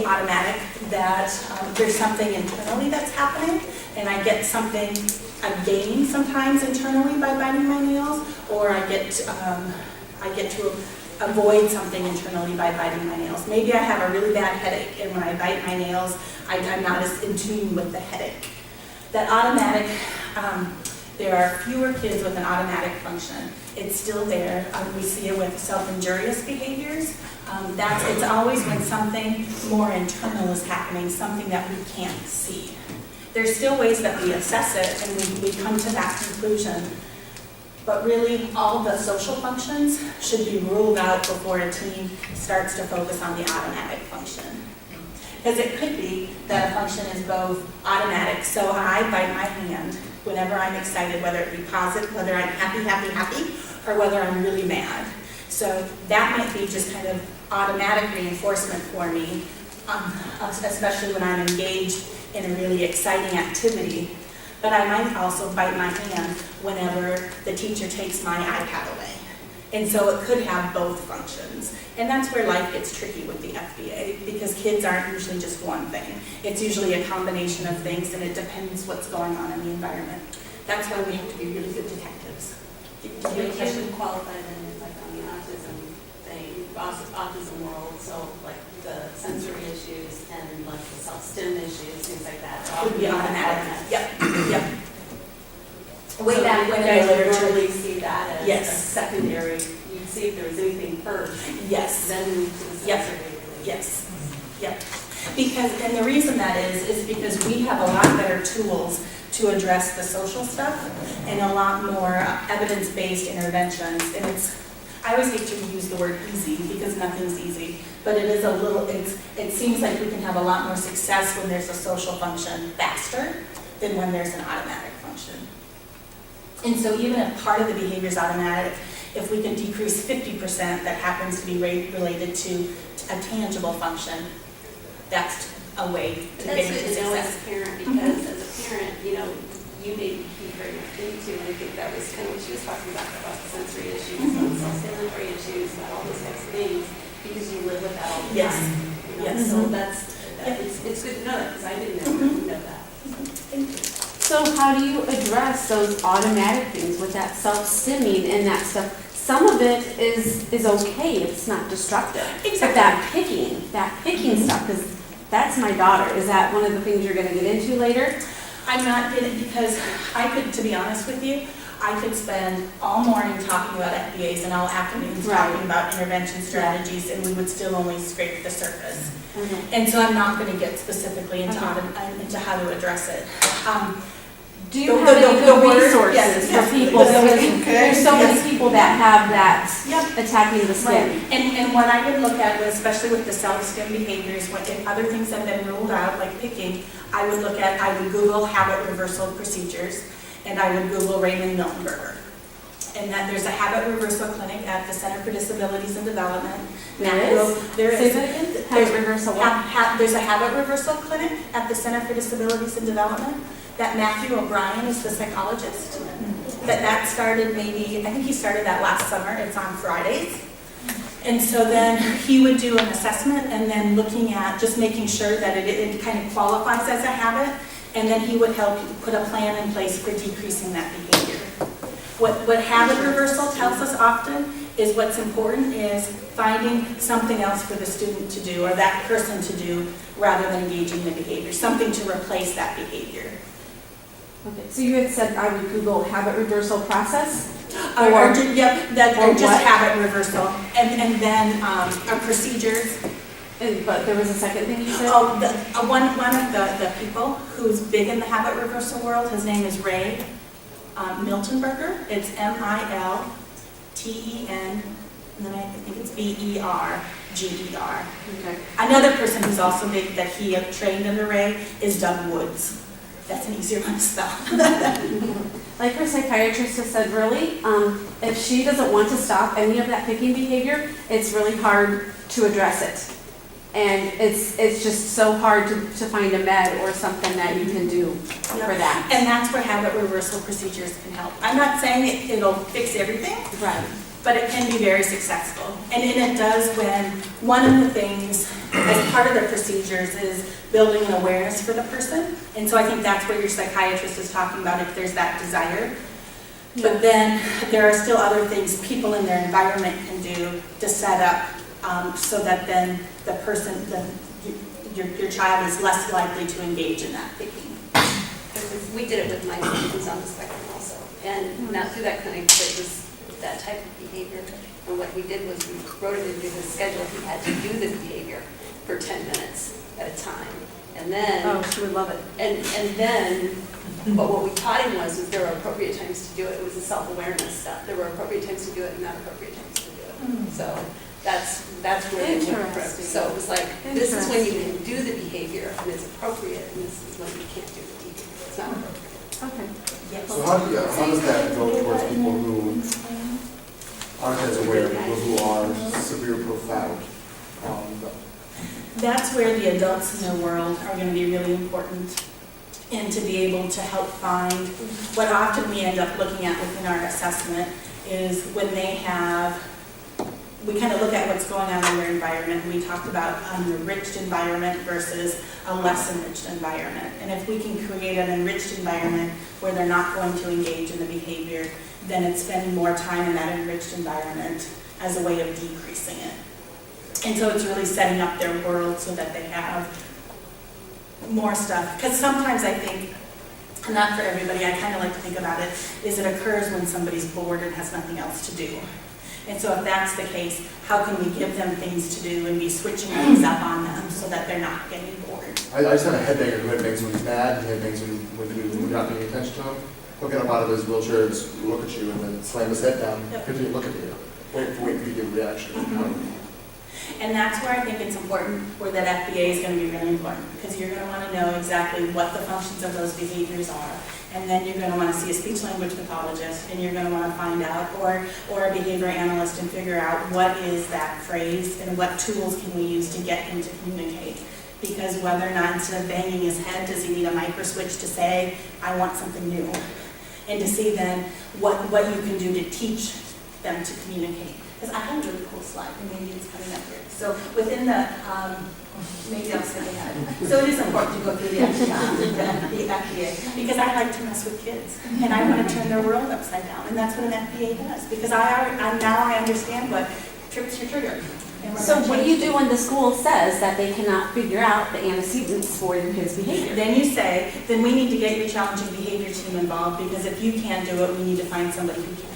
automatic, that there's something internally that's happening, and I get something, I gain sometimes internally by biting my nails, or I get to avoid something internally by biting my nails. Maybe I have a really bad headache, and when I bite my nails, I'm not as in tune with the headache. That automatic, there are fewer kids with an automatic function. It's still there. We see it with self-injurious behaviors. It's always when something more internal is happening, something that we can't see. There's still ways that we assess it, and we come to that conclusion. But really, all the social functions should be ruled out before a team starts to focus on the automatic function. Because it could be that a function is both automatic, so I bite my hand whenever I'm excited, whether it be positive, whether I'm happy, or whether I'm really mad. So that might be just kind of automatic reinforcement for me, especially when I'm engaged in a really exciting activity. But I might also bite my hand whenever the teacher takes my iPad away. And so it could have both functions. And that's where life gets tricky with the FBA, because kids aren't usually just one thing. It's usually a combination of things, and it depends what's going on in the environment. That's why we have to be really good detectives. Do you have a question? Qualify then, like on the autism thing, autism world, so like the sensory issues and like the self-stim issues, things like that. Would be automatic. Yep, yep. Way So back you when guys in the would literature. normally see that as Yes. a secondary, you'd see if there was anything first, Yes. then move to the Yep. sensory. Yes, yep. Because, and the reason that is because we have a lot better tools to address the social stuff and a lot more evidence-based interventions. And I always hate to use the word easy because nothing's easy, but it is a little, it seems like we can have a lot more success when there's a social function faster than when there's an automatic function. And so even if part of the behavior is automatic, if we can decrease 50% that happens to be related to a tangible function, that's a way to But get that's into good to know as success. a parent, because as a parent, you know, you may be very much into, and I think that was kind of what she was talking about the sensory issues, about the self-stimulatory issues, about all those types of things, because you live with that all the Yes. time. You know, Yes. So it's good to know that, because I didn't know that. Thank you. So how do you address those automatic things with that self-stimming and that stuff? Some of it is okay, it's not destructive. But that picking stuff, because that's my daughter. Is that one of the things you're gonna get into later? I'm not getting, because I could, to be honest with you, I could spend all morning talking about FBAs and all afternoons Right. talking about intervention strategies, and we would still only scrape the surface. Okay. And so I'm not going to get specifically into, Okay. into how to address it. Do you The- have the- any the good word- resources yes, for yes, people? yes, Because okay, there's so yes. many people that have that Yep. attacking the Right, skin. and what I would look at, was, especially with the self-stim behaviors, when if other things have been ruled out, like picking, I would Google habit reversal procedures, and I would Google Raymond Miltenberger. And that there's a habit reversal clinic at the Center for Disabilities and Development. There is? There Say is. that again? There's- Habit reversal what? There's a habit reversal clinic at the Center for Disabilities and Development, that Matthew O'Brien is the psychologist. That started maybe, I think he started that last summer, it's on Fridays. And so then he would do an assessment, and then looking at just making sure that it kind of qualifies as a habit, and then he would help you put a plan in place for decreasing that behavior. What habit reversal tells us often is what's important is finding something else for the student to do or that person to do rather than engaging in the behavior, something to replace that behavior. Okay, so you had said I would Google habit reversal process? Or Or- just what? habit reversal, and then our procedures. But there was a second thing you said? Oh, one of the people who's big in the habit reversal world, his name is Ray Miltenberger. It's Milten, and then I think it's Berger. Okay. Another person who's also big that he trained under Ray is Doug Woods. That's an easier one to spell. Like her psychiatrist has said, really, if she doesn't want to stop any of that picking behavior, it's really hard to address it. And it's just so hard to find a med or something that you can do for that. And that's where habit reversal procedures can help. I'm not saying it'll fix everything, Right. but it can be very successful. And it does when one of the things as part of the procedures is building an awareness for the person. And so I think that's where your psychiatrist is talking about if there's that desire. But then there are still other things people in their environment can do to set up so that then the person, your child is less likely to engage in that picking. We did it with my son who's on the spectrum also, and not through that clinic, but it was that type of behavior. And what we did was we wrote it into his schedule. He had to do the behavior for 10 minutes at a time. And then, Oh, she would love it. and then, but what we taught him was there were appropriate times to do it. It was the self-awareness stuff. There were appropriate times to do it and not appropriate times to do it. So That's where they went from. Interesting. So it was like, this is when you can do the behavior and it's appropriate, and this is when you can't do the behavior. It's not appropriate. Okay. Yes. So how does that go towards people who aren't as aware, people who are severe profound? That's where the adults in their world are going to be really important, and to be able to help find what often we end up looking at within our assessment is when they have, we kind of look at what's going on in their environment. We talked about an enriched environment versus a less enriched environment. And if we can create an enriched environment where they're not going to engage in the behavior, then it's spending more time in that enriched environment as a way of decreasing it. And so it's really setting up their world so that they have more stuff. Because sometimes I think, not for everybody, I kind of like to think about it, is it occurs when somebody's bored and has nothing else to do. And so if that's the case, how can we give them things to do and be switching things up on them so that they're not getting bored? I just had a headbanger who headbangs when he's mad, and headbangs when you're not paying attention to him. He'll get up out of his wheelchair, just look at you, and then slam his head down, continue to look at you. Wait for you to give a reaction. And that's where I think it's important, where that FBA is going to be really important, because you're going to want to know exactly what the functions of those behaviors are. And then you're going to want to see a speech language pathologist, and you're going to want to find out, or a behavior analyst, and figure out what is that phrase and what tools can we use to get him to communicate. Because whether or not, instead of banging his head, does he need a micro switch to say, I want something new? And to see then what you can do to teach them to communicate. Because I have a really cool slide, and maybe it's coming up here. So within the, maybe I'll say that. So it is important to go through the FBA, because I like to mess with kids, and I want to turn their world upside down, and that's what an FBA does. Because now I understand what trips your trigger. So what do you do when the school says that they cannot figure out the antecedents for your kid's behavior? Then you say, then we need to get your challenging behavior team involved, because if you can't do it, we need to find somebody who can.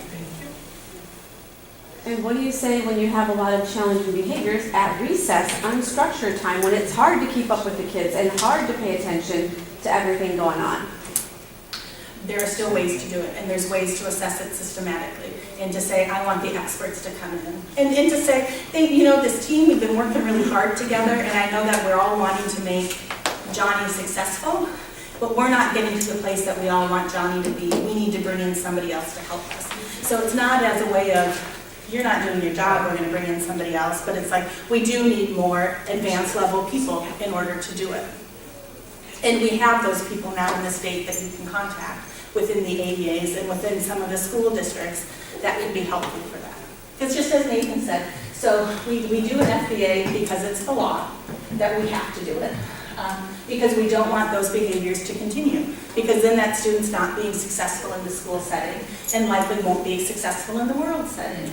And what do you say when you have a lot of challenging behaviors at recess, unstructured time, when it's hard to keep up with the kids and hard to pay attention to everything going on? There are still ways to do it, and there's ways to assess it systematically, and to say, I want the experts to come in. And to say, this team, we've been working really hard together, and I know that we're all wanting to make Johnny successful, but we're not getting to the place that we all want Johnny to be. We need to bring in somebody else to help us. So it's not as a way of, you're not doing your job, we're going to bring in somebody else, but it's like, we do need more advanced level people in order to do it. And we have those people now in the state that you can contact within the ADAs and within some of the school districts that can be helpful for that. It's just as Nathan said, so we do an FBA because it's the law that we have to do it. Because we don't want those behaviors to continue, because then that student's not being successful in the school setting and likely won't be successful in the world setting.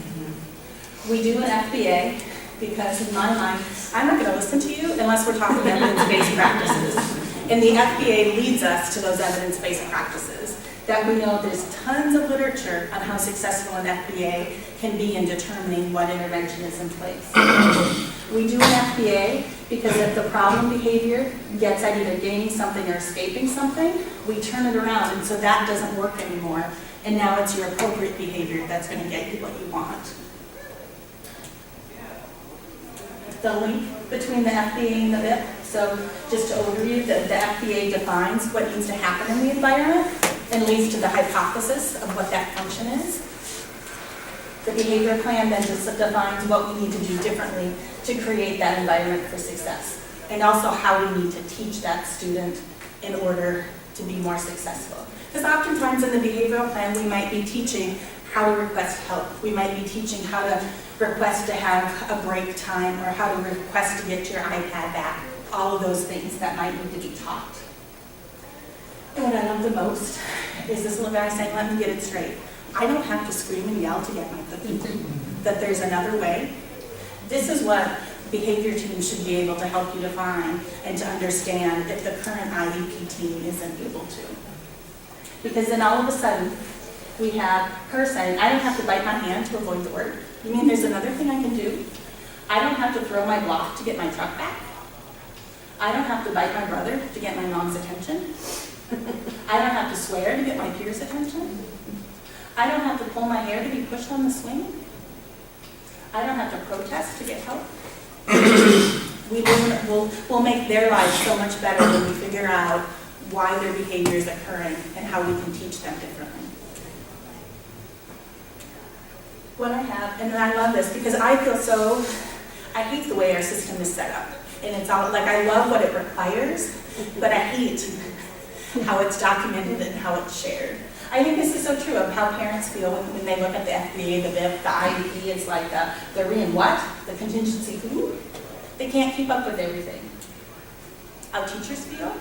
We do an FBA because in my mind, I'm not going to listen to you unless we're talking evidence-based practices. And the FBA leads us to those evidence-based practices that we know there's tons of literature on how successful an FBA can be in determining what intervention is in place. We do an FBA because if the problem behavior gets at either gaining something or escaping something, we turn it around, and so that doesn't work anymore. And now it's your appropriate behavior that's going to get you what you want. The link between the FBA and the BIP. So just to overview, the FBA defines what needs to happen in the environment and leads to the hypothesis of what that function is. The behavior plan then just defines what we need to do differently to create that environment for success, and also how we need to teach that student in order to be more successful. Because oftentimes in the behavioral plan, we might be teaching how to request help. We might be teaching how to request to have a break time, or how to request to get your iPad back. All of those things that might need to be taught. And what I love the most is this little guy saying, let me get it straight. I don't have to scream and yell to get my cookie. That there's another way. This is what behavior teams should be able to help you define and to understand if the current IEP team isn't able to. Because then all of a sudden, we have her saying, I don't have to bite my hand to avoid the word. You mean there's another thing I can do? I don't have to throw my block to get my truck back. I don't have to bite my brother to get my mom's attention. I don't have to swear to get my peers' attention. I don't have to pull my hair to be pushed on the swing. I don't have to protest to get help. We'll make their lives so much better when we figure out why their behavior is occurring and how we can teach them differently. What I have, and I love this because I hate the way our system is set up. And it's all, like, I love what it requires, but I hate how it's documented and how it's shared. I think this is so true of how parents feel when they look at the FBA, the BIP, the IEP. It's like they're in what? The contingency who? They can't keep up with everything. How teachers feel?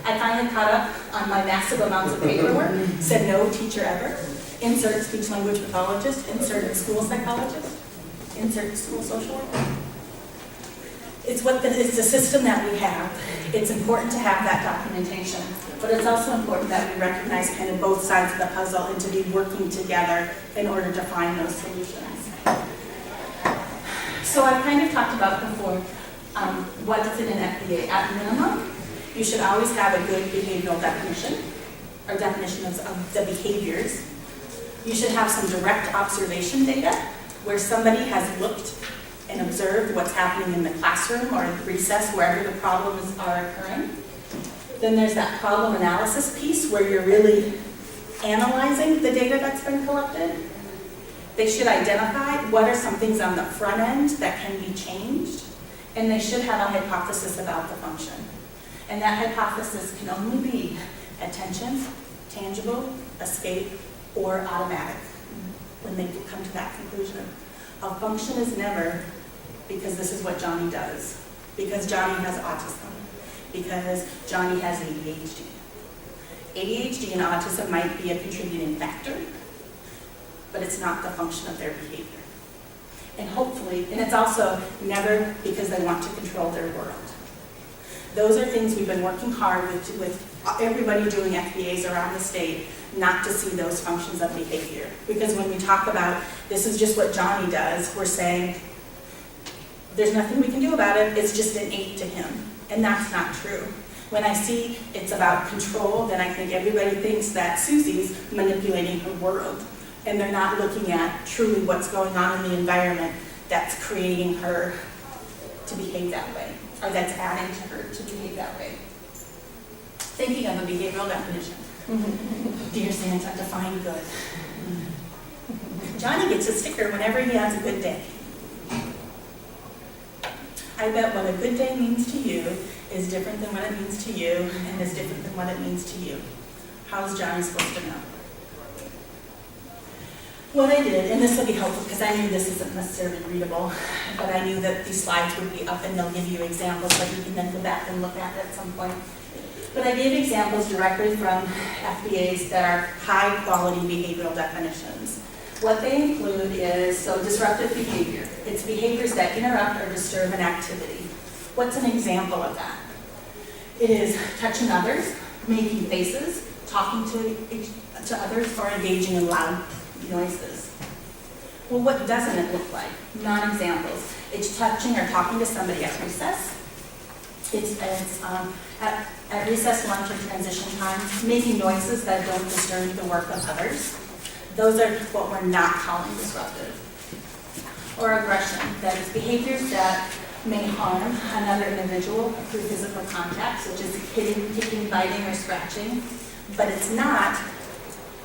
I finally caught up on my massive amounts of paperwork, said no teacher ever. Insert speech language pathologist, insert school psychologist, insert school social worker. It's the system that we have. It's important to have that documentation, but it's also important that we recognize kind of both sides of the puzzle and to be working together in order to find those solutions. So I've kind of talked about before what is in an FBA. At minimum, you should always have a good behavioral definition, or definition of the behaviors. You should have some direct observation data where somebody has looked and observed what's happening in the classroom or in recess, wherever the problems are occurring. Then there's that problem analysis piece where you're really analyzing the data that's been collected. They should identify what are some things on the front end that can be changed, and they should have a hypothesis about the function. And that hypothesis can only be attention, tangible, escape, or automatic when they come to that conclusion. A function is never because this is what Johnny does, because Johnny has autism, because Johnny has ADHD. ADHD and autism might be a contributing factor, but it's not the function of their behavior. And hopefully, and it's also never because they want to control their world. Those are things we've been working hard with everybody doing FBAs around the state, not to see those functions of behavior. Because when we talk about this is just what Johnny does, we're saying there's nothing we can do about it, it's just innate to him. And that's not true. When I see it's about control, then I think everybody thinks that Susie's manipulating her world. And they're not looking at truly what's going on in the environment that's creating her to behave that way, or that's adding to her to behave that way. Thinking of a behavioral definition. Dear Santa, define good. Johnny gets a sticker whenever he has a good day. I bet what a good day means to you is different than what it means to you, and is different than what it means to you. How's Johnny supposed to know? What I did, and this will be helpful because I knew this isn't necessarily readable, but I knew that these slides would be up and they'll give you examples that you can then go back and look at some point. But I gave examples directly from FBAs that are high quality behavioral definitions. What they include is, so disruptive behavior. It's behaviors that interrupt or disturb an activity. What's an example of that? It is touching others, making faces, talking to others, or engaging in loud noises. Well, what doesn't it look like? Non-examples. It's touching or talking to somebody at recess. It's at recess, lunch, or transition time, making noises that don't disturb the work of others. Those are what we're not calling disruptive. Or aggression, that is behaviors that may harm another individual through physical contact, such as hitting, kicking, biting, or scratching. But it's not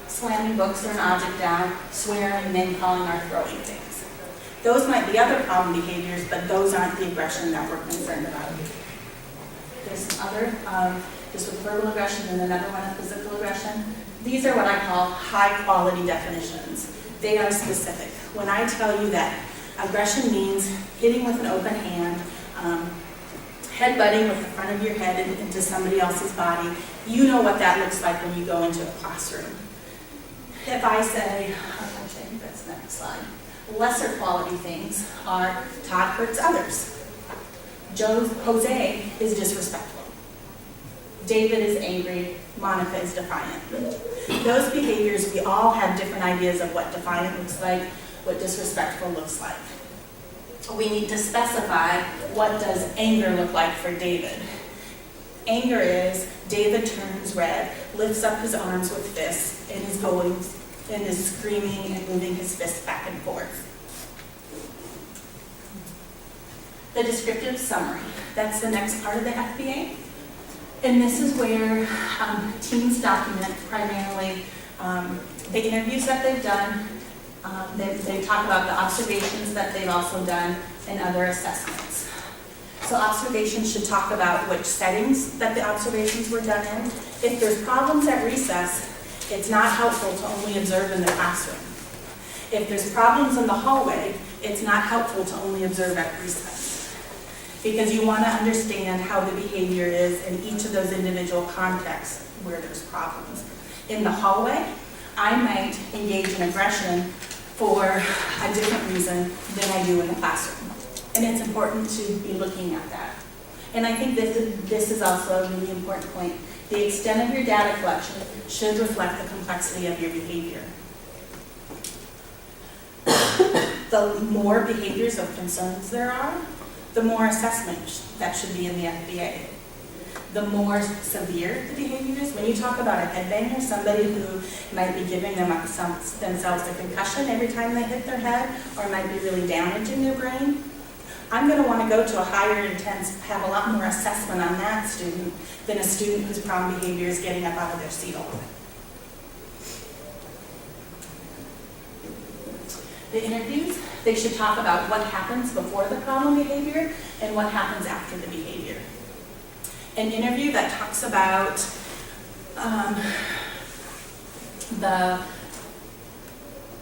slamming books or an object down, swearing, name-calling, or throwing things. Those might be other problem behaviors, but those aren't the aggression that we're concerned about. There's some other, just with verbal aggression and another one of physical aggression. These are what I call high-quality definitions. They are specific. When I tell you that aggression means hitting with an open hand, headbutting with the front of your head into somebody else's body, you know what that looks like when you go into a classroom. If I say, I think that's the next slide, lesser quality things are Todd hurts others. Jose is disrespectful. David is angry. Monica is defiant. Those behaviors, we all have different ideas of what defiant looks like, what disrespectful looks like. We need to specify what does anger look like for David. Anger is David turns red, lifts up his arms with fists, and is screaming and moving his fists back and forth. The descriptive summary, that's the next part of the FBA. And this is where teams document primarily the interviews that they've done. They talk about the observations that they've also done and other assessments. So observations should talk about which settings that the observations were done in. If there's problems at recess, it's not helpful to only observe in the classroom. If there's problems in the hallway, it's not helpful to only observe at recess. Because you want to understand how the behavior is in each of those individual contexts where there's problems. In the hallway, I might engage in aggression for a different reason than I do in the classroom. And it's important to be looking at that. And I think this is also a really important point. The extent of your data collection should reflect the complexity of your behavior. The more behaviors of concerns there are, the more assessment that should be in the FBA. The more severe the behavior is. When you talk about a headbanger, somebody who might be giving themselves a concussion every time they hit their head, or might be really damaging their brain, I'm going to want to go to a higher intense, have a lot more assessment on that student than a student whose problem behavior is getting up out of their seat a lot. The interviews, they should talk about what happens before the problem behavior and what happens after the behavior. An interview that talks about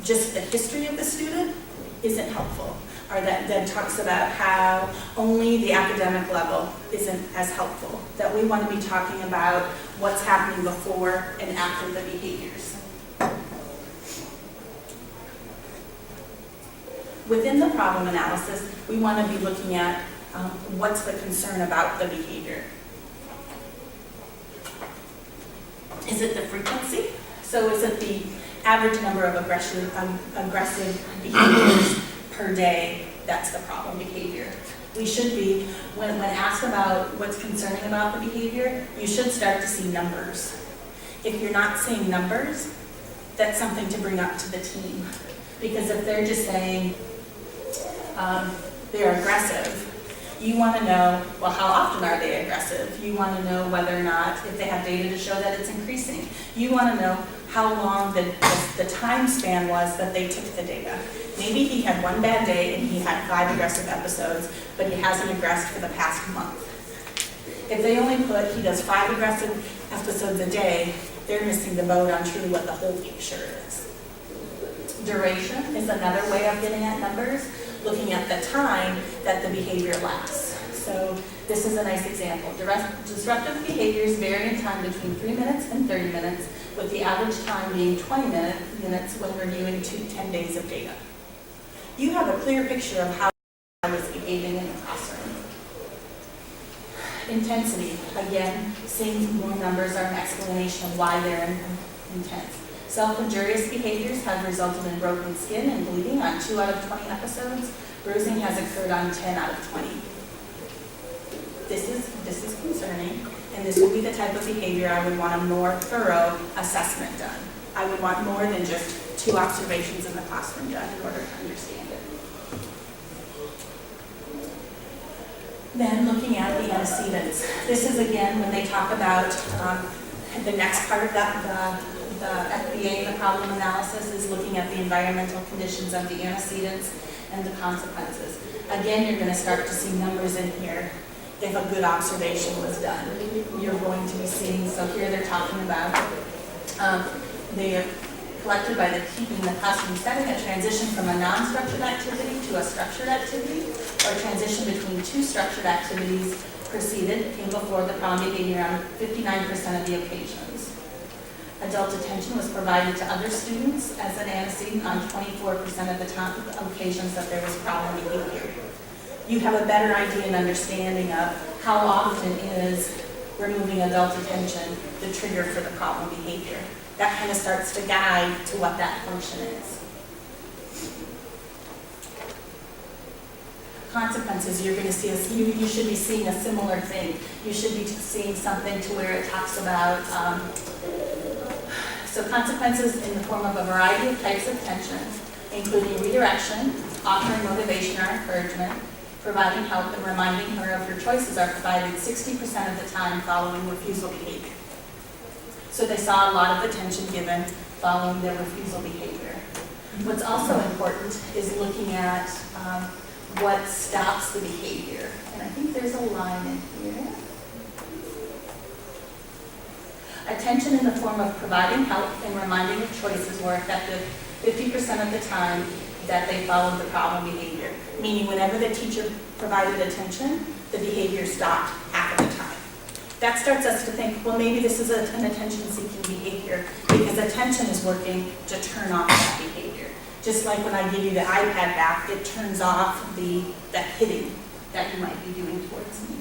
just the history of the student isn't helpful, or that talks about how only the academic level isn't as helpful, that we want to be talking about what's happening before and after the behaviors. Within the problem analysis, we want to be looking at what's the concern about the behavior. Is it the frequency? So is it the average number of aggressive behaviors per day? That's the problem behavior. We should be, when asked about what's concerning about the behavior, you should start to see numbers. If you're not seeing numbers, that's something to bring up to the team. Because if they're just saying they're aggressive, you want to know, well, how often are they aggressive? You want to know whether or not, if they have data to show that it's increasing. You want to know how long the time span was that they took the data. Maybe he had one bad day and he had 5 aggressive episodes, but he hasn't aggressed for the past month. If they only put, he does 5 aggressive episodes a day, they're missing the boat on truly what the whole picture is. Duration is another way of getting at numbers, looking at the time that the behavior lasts. So this is a nice example. Disruptive behaviors vary in time between 3 minutes and 30 minutes, with the average time being 20 minutes when reviewing 10 days of data. You have a clear picture of how I was behaving in the classroom. Intensity, again, seeing more numbers are an explanation of why they're intense. Self-injurious behaviors have resulted in broken skin and bleeding on 2 out of 20 episodes. Bruising has occurred on 10 out of 20. This is concerning, and this would be the type of behavior I would want a more thorough assessment done. I would want more than just 2 observations in the classroom done in order to understand it. Then looking at the antecedents. This is again when they talk about the next part of the FBA, the problem analysis, is looking at the environmental conditions of the antecedents and the consequences. Again, you're going to start to see numbers in here if a good observation was done. You're going to be seeing, so here they're talking about they are collected by the team in the classroom setting, a transition from a non-structured activity to a structured activity, or a transition between 2 structured activities preceded, came before the problem behavior on 59% of the occasions. Adult attention was provided to other students as an antecedent on 24% of the occasions that there was problem behavior. You have a better idea and understanding of how often is removing adult attention the trigger for the problem behavior. That kind of starts to guide to what that function is. Consequences, you're going to see, you should be seeing a similar thing. You should be seeing something to where it talks about so consequences in the form of a variety of types of tension, including redirection, offering motivation or encouragement, providing help and reminding her of her choices are provided 60% of the time following refusal behavior. So they saw a lot of attention given following their refusal behavior. What's also important is looking at what stops the behavior. And I think there's a line in here. Attention in the form of providing help and reminding of choices were effective 50% of the time that they followed the problem behavior. Meaning whenever the teacher provided attention, the behavior stopped half of the time. That starts us to think, well, maybe this is an attention-seeking behavior because attention is working to turn off that behavior. Just like when I give you the iPad back, it turns off the hitting that you might be doing towards me.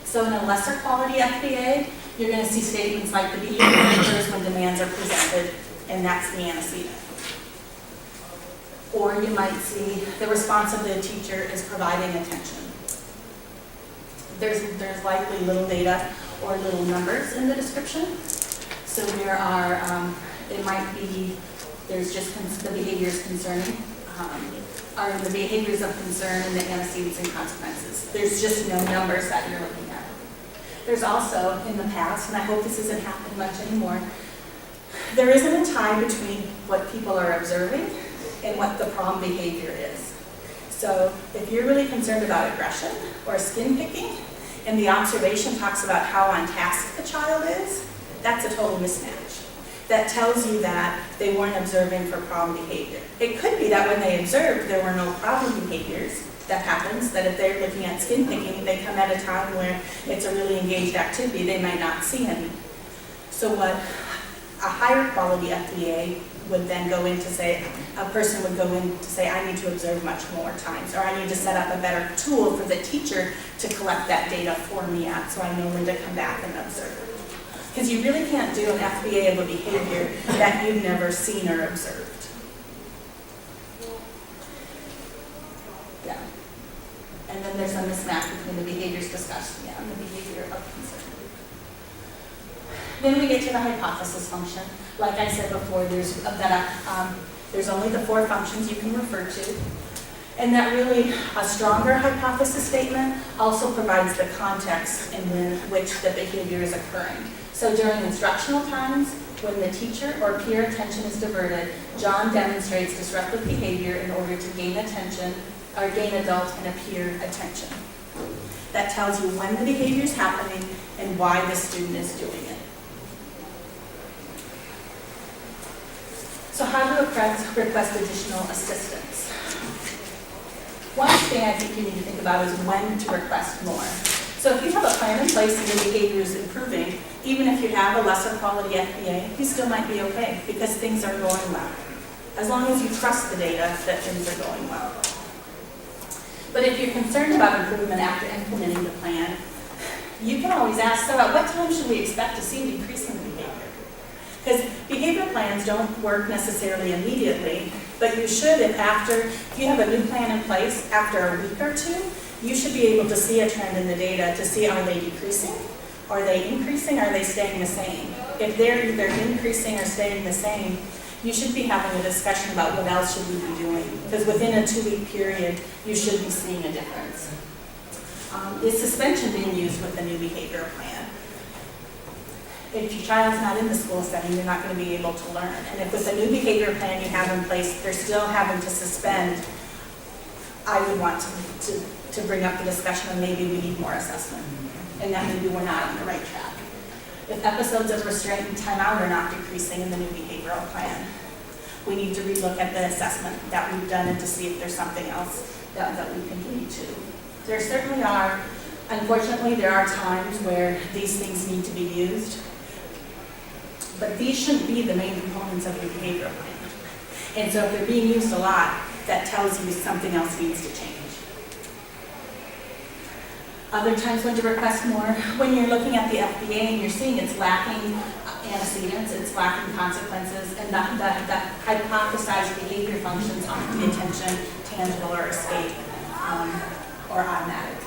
So in a lesser quality FBA, you're going to see statements like the behavior occurs when demands are presented, and that's the antecedent. Or you might see the response of the teacher is providing attention. There's likely little data or little numbers in the description. So there are, it might be, there's just the behaviors concerning, are the behaviors of concern and the antecedents and consequences. There's just no numbers that you're looking at. There's also, in the past, and I hope this isn't happening much anymore, there isn't a tie between what people are observing and what the problem behavior is. So if you're really concerned about aggression or skin picking, and the observation talks about how on task the child is, that's a total mismatch. That tells you that they weren't observing for problem behavior. It could be that when they observed, there were no problem behaviors. That happens, that if they're looking at skin picking, they come at a time where it's a really engaged activity, they might not see any. So what a higher quality FBA would then go in to say, a person would go in to say, I need to observe much more times, or I need to set up a better tool for the teacher to collect that data for me at, so I know when to come back and observe. Because you really can't do an FBA of a behavior that you've never seen or observed. Yeah. And then there's a mismatch between the behaviors discussed and the behavior of concern. Then we get to the hypothesis function. Like I said before, there's only the 4 functions you can refer to. And that really, a stronger hypothesis statement also provides the context in which the behavior is occurring. So during instructional times, when the teacher or peer attention is diverted, John demonstrates disruptive behavior in order to gain attention, or gain adult and a peer attention. That tells you when the behavior is happening and why the student is doing it. So how to request additional assistance? One thing I think you need to think about is when to request more. So if you have a plan in place and your behavior is improving, even if you have a lesser quality FBA, you still might be okay because things are going well. As long as you trust the data that things are going well. But if you're concerned about improvement after implementing the plan, you can always ask, so at what time should we expect to see a decrease in the behavior? Because behavior plans don't work necessarily immediately, but you should if you have a new plan in place after a week or 2, you should be able to see a trend in the data to see, are they decreasing? Are they increasing? Are they staying the same? If they're either increasing or staying the same, you should be having a discussion about what else should we be doing. Because within a 2-week period, you should be seeing a difference. Is suspension being used with the new behavior plan? If your child's not in the school setting, you're not going to be able to learn. And if with the new behavior plan you have in place, they're still having to suspend, I would want to bring up the discussion of maybe we need more assessment. And that maybe we're not on the right track. If episodes of restraint and timeout are not decreasing in the new behavioral plan, we need to relook at the assessment that we've done and to see if there's something else that we can lead to. There certainly are, unfortunately, there are times where these things need to be used, but these shouldn't be the main components of your behavioral plan. And so if they're being used a lot, that tells you something else needs to change. Other times when to request more, when you're looking at the FBA and you're seeing it's lacking antecedents, it's lacking consequences, and the hypothesized behavior functions aren't the attention, tangible, or escape, or automatic.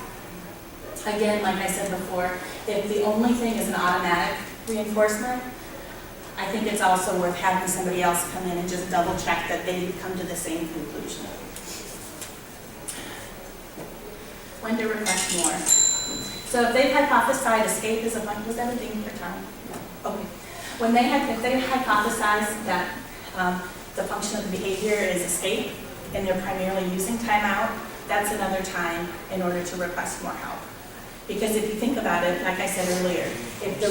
Again, like I said before, if the only thing is an automatic reinforcement, I think it's also worth having somebody else come in and just double check that they come to the same conclusion. when to request more. So if they've hypothesized escape is a fun, was that a ding for time? Okay. If they hypothesize that the function of the behavior is escape, and they're primarily using timeout, that's another time in order to request more help. Because if you think about it, like I said earlier,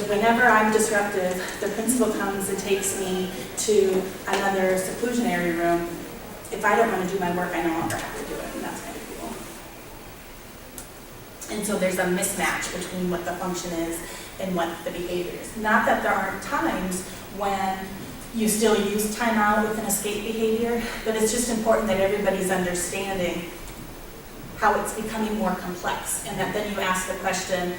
whenever I'm disruptive, the principal comes and takes me to another seclusionary room. If I don't want to do my work, I no longer have to do it, and that's kind of cool. And so there's a mismatch between what the function is and what the behavior is. Not that there aren't times when you still use timeout with an escape behavior, but it's just important that everybody's understanding how it's becoming more complex, and that then you ask the question,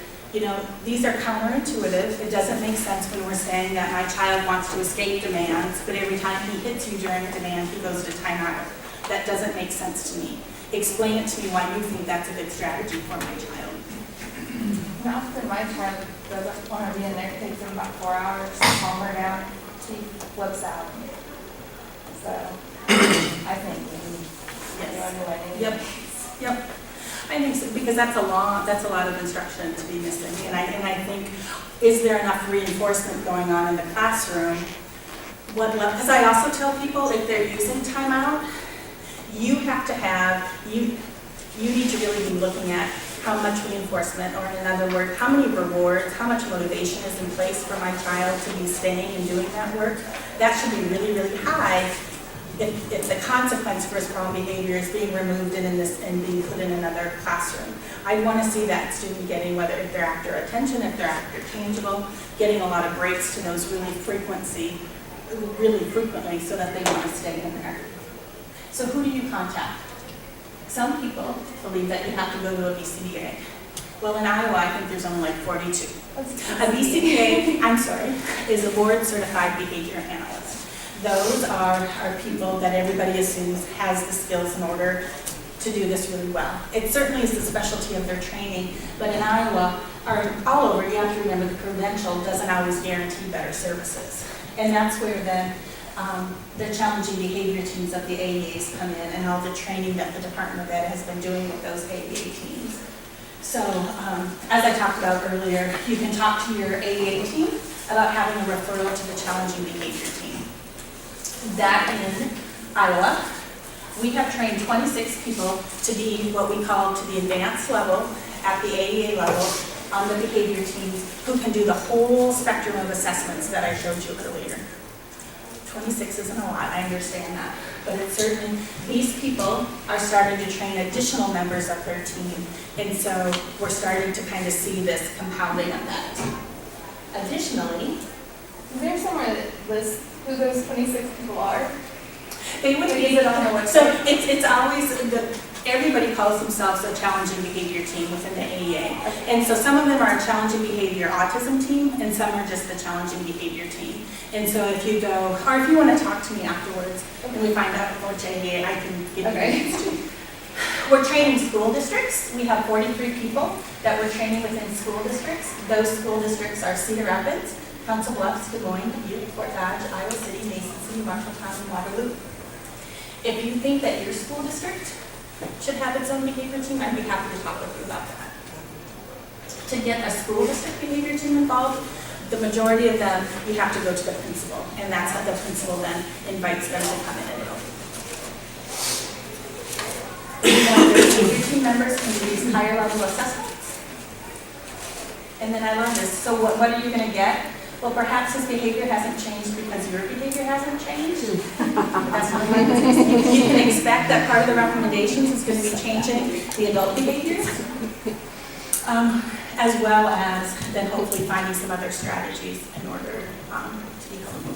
these are counterintuitive. It doesn't make sense when we're saying that my child wants to escape demands, but every time he hits you during a demand, he goes to timeout. That doesn't make sense to me. Explain it to me why you think that's a good strategy for my child. And often my child doesn't want to be in there. It takes him about 4 hours to calm her down. She flips out. So I think we need to Yep. Yep. I think so, because that's a lot of instruction to be missing. And I think, is there enough reinforcement going on in the classroom? Because I also tell people, if they're using timeout, you have to have, you need to really be looking at how much reinforcement, or in other words, how many rewards, how much motivation is in place for my child to be staying and doing that work. That should be really, really high if the consequence for his problem behavior is being removed and being put in another classroom. I want to see that student getting, whether if they're after attention, if they're after changeable, getting a lot of breaks to those really frequently, so that they want to stay in there. So who do you contact? Some people believe that you have to go to a BCBA. Well, in Iowa, I think there's only like 42. A BCBA, is a board certified behavior analyst. Those are people that everybody assumes has the skills in order to do this really well. It certainly is the specialty of their training, but in Iowa, or all over, you have to remember the credential doesn't always guarantee better services. And that's where then the challenging behavior teams of the AEAs come in, and all the training that the Department of Ed has been doing with those AEA teams. So, as I talked about earlier, you can talk to your AEA team about having a referral to the challenging behavior team. That in Iowa, we have trained 26 people to be what we call to the advanced level at the AEA level on the behavior teams, who can do the whole spectrum of assessments that I showed you earlier. 26 isn't a lot, I understand that, but it's certainly, these people are starting to train additional members of their team, and so we're starting to kind of see this compounding effect. Additionally, Is there somewhere that lists who those 26 people are? they would be, so it's always, everybody calls themselves a challenging behavior team within the AEA. And so some of them are a challenging behavior autism team, and some are just the challenging behavior team. And so if you go, or if you want to talk to me afterwards, and we find out which AEA, I can give you names too. We're training school districts. We have 43 people that we're training within school districts. Those school districts are Cedar Rapids, Council Bluffs, Des Moines, Butte, Fort Dodge, Iowa City, Mason City, Marshalltown, and Waterloo. If you think that your school district should have its own behavior team, I'd be happy to talk with you about that. To get a school district behavior team involved, the majority of them, you have to go to the principal, and that's how the principal then invites them to come in and help. Their behavior team members can do these higher level assessments. And then I learned this, so what are you going to get? Well, perhaps his behavior hasn't changed because your behavior hasn't changed. That's one way you can expect that part of the recommendations is going to be changing the adult behaviors, as well as then hopefully finding some other strategies in order to be helpful.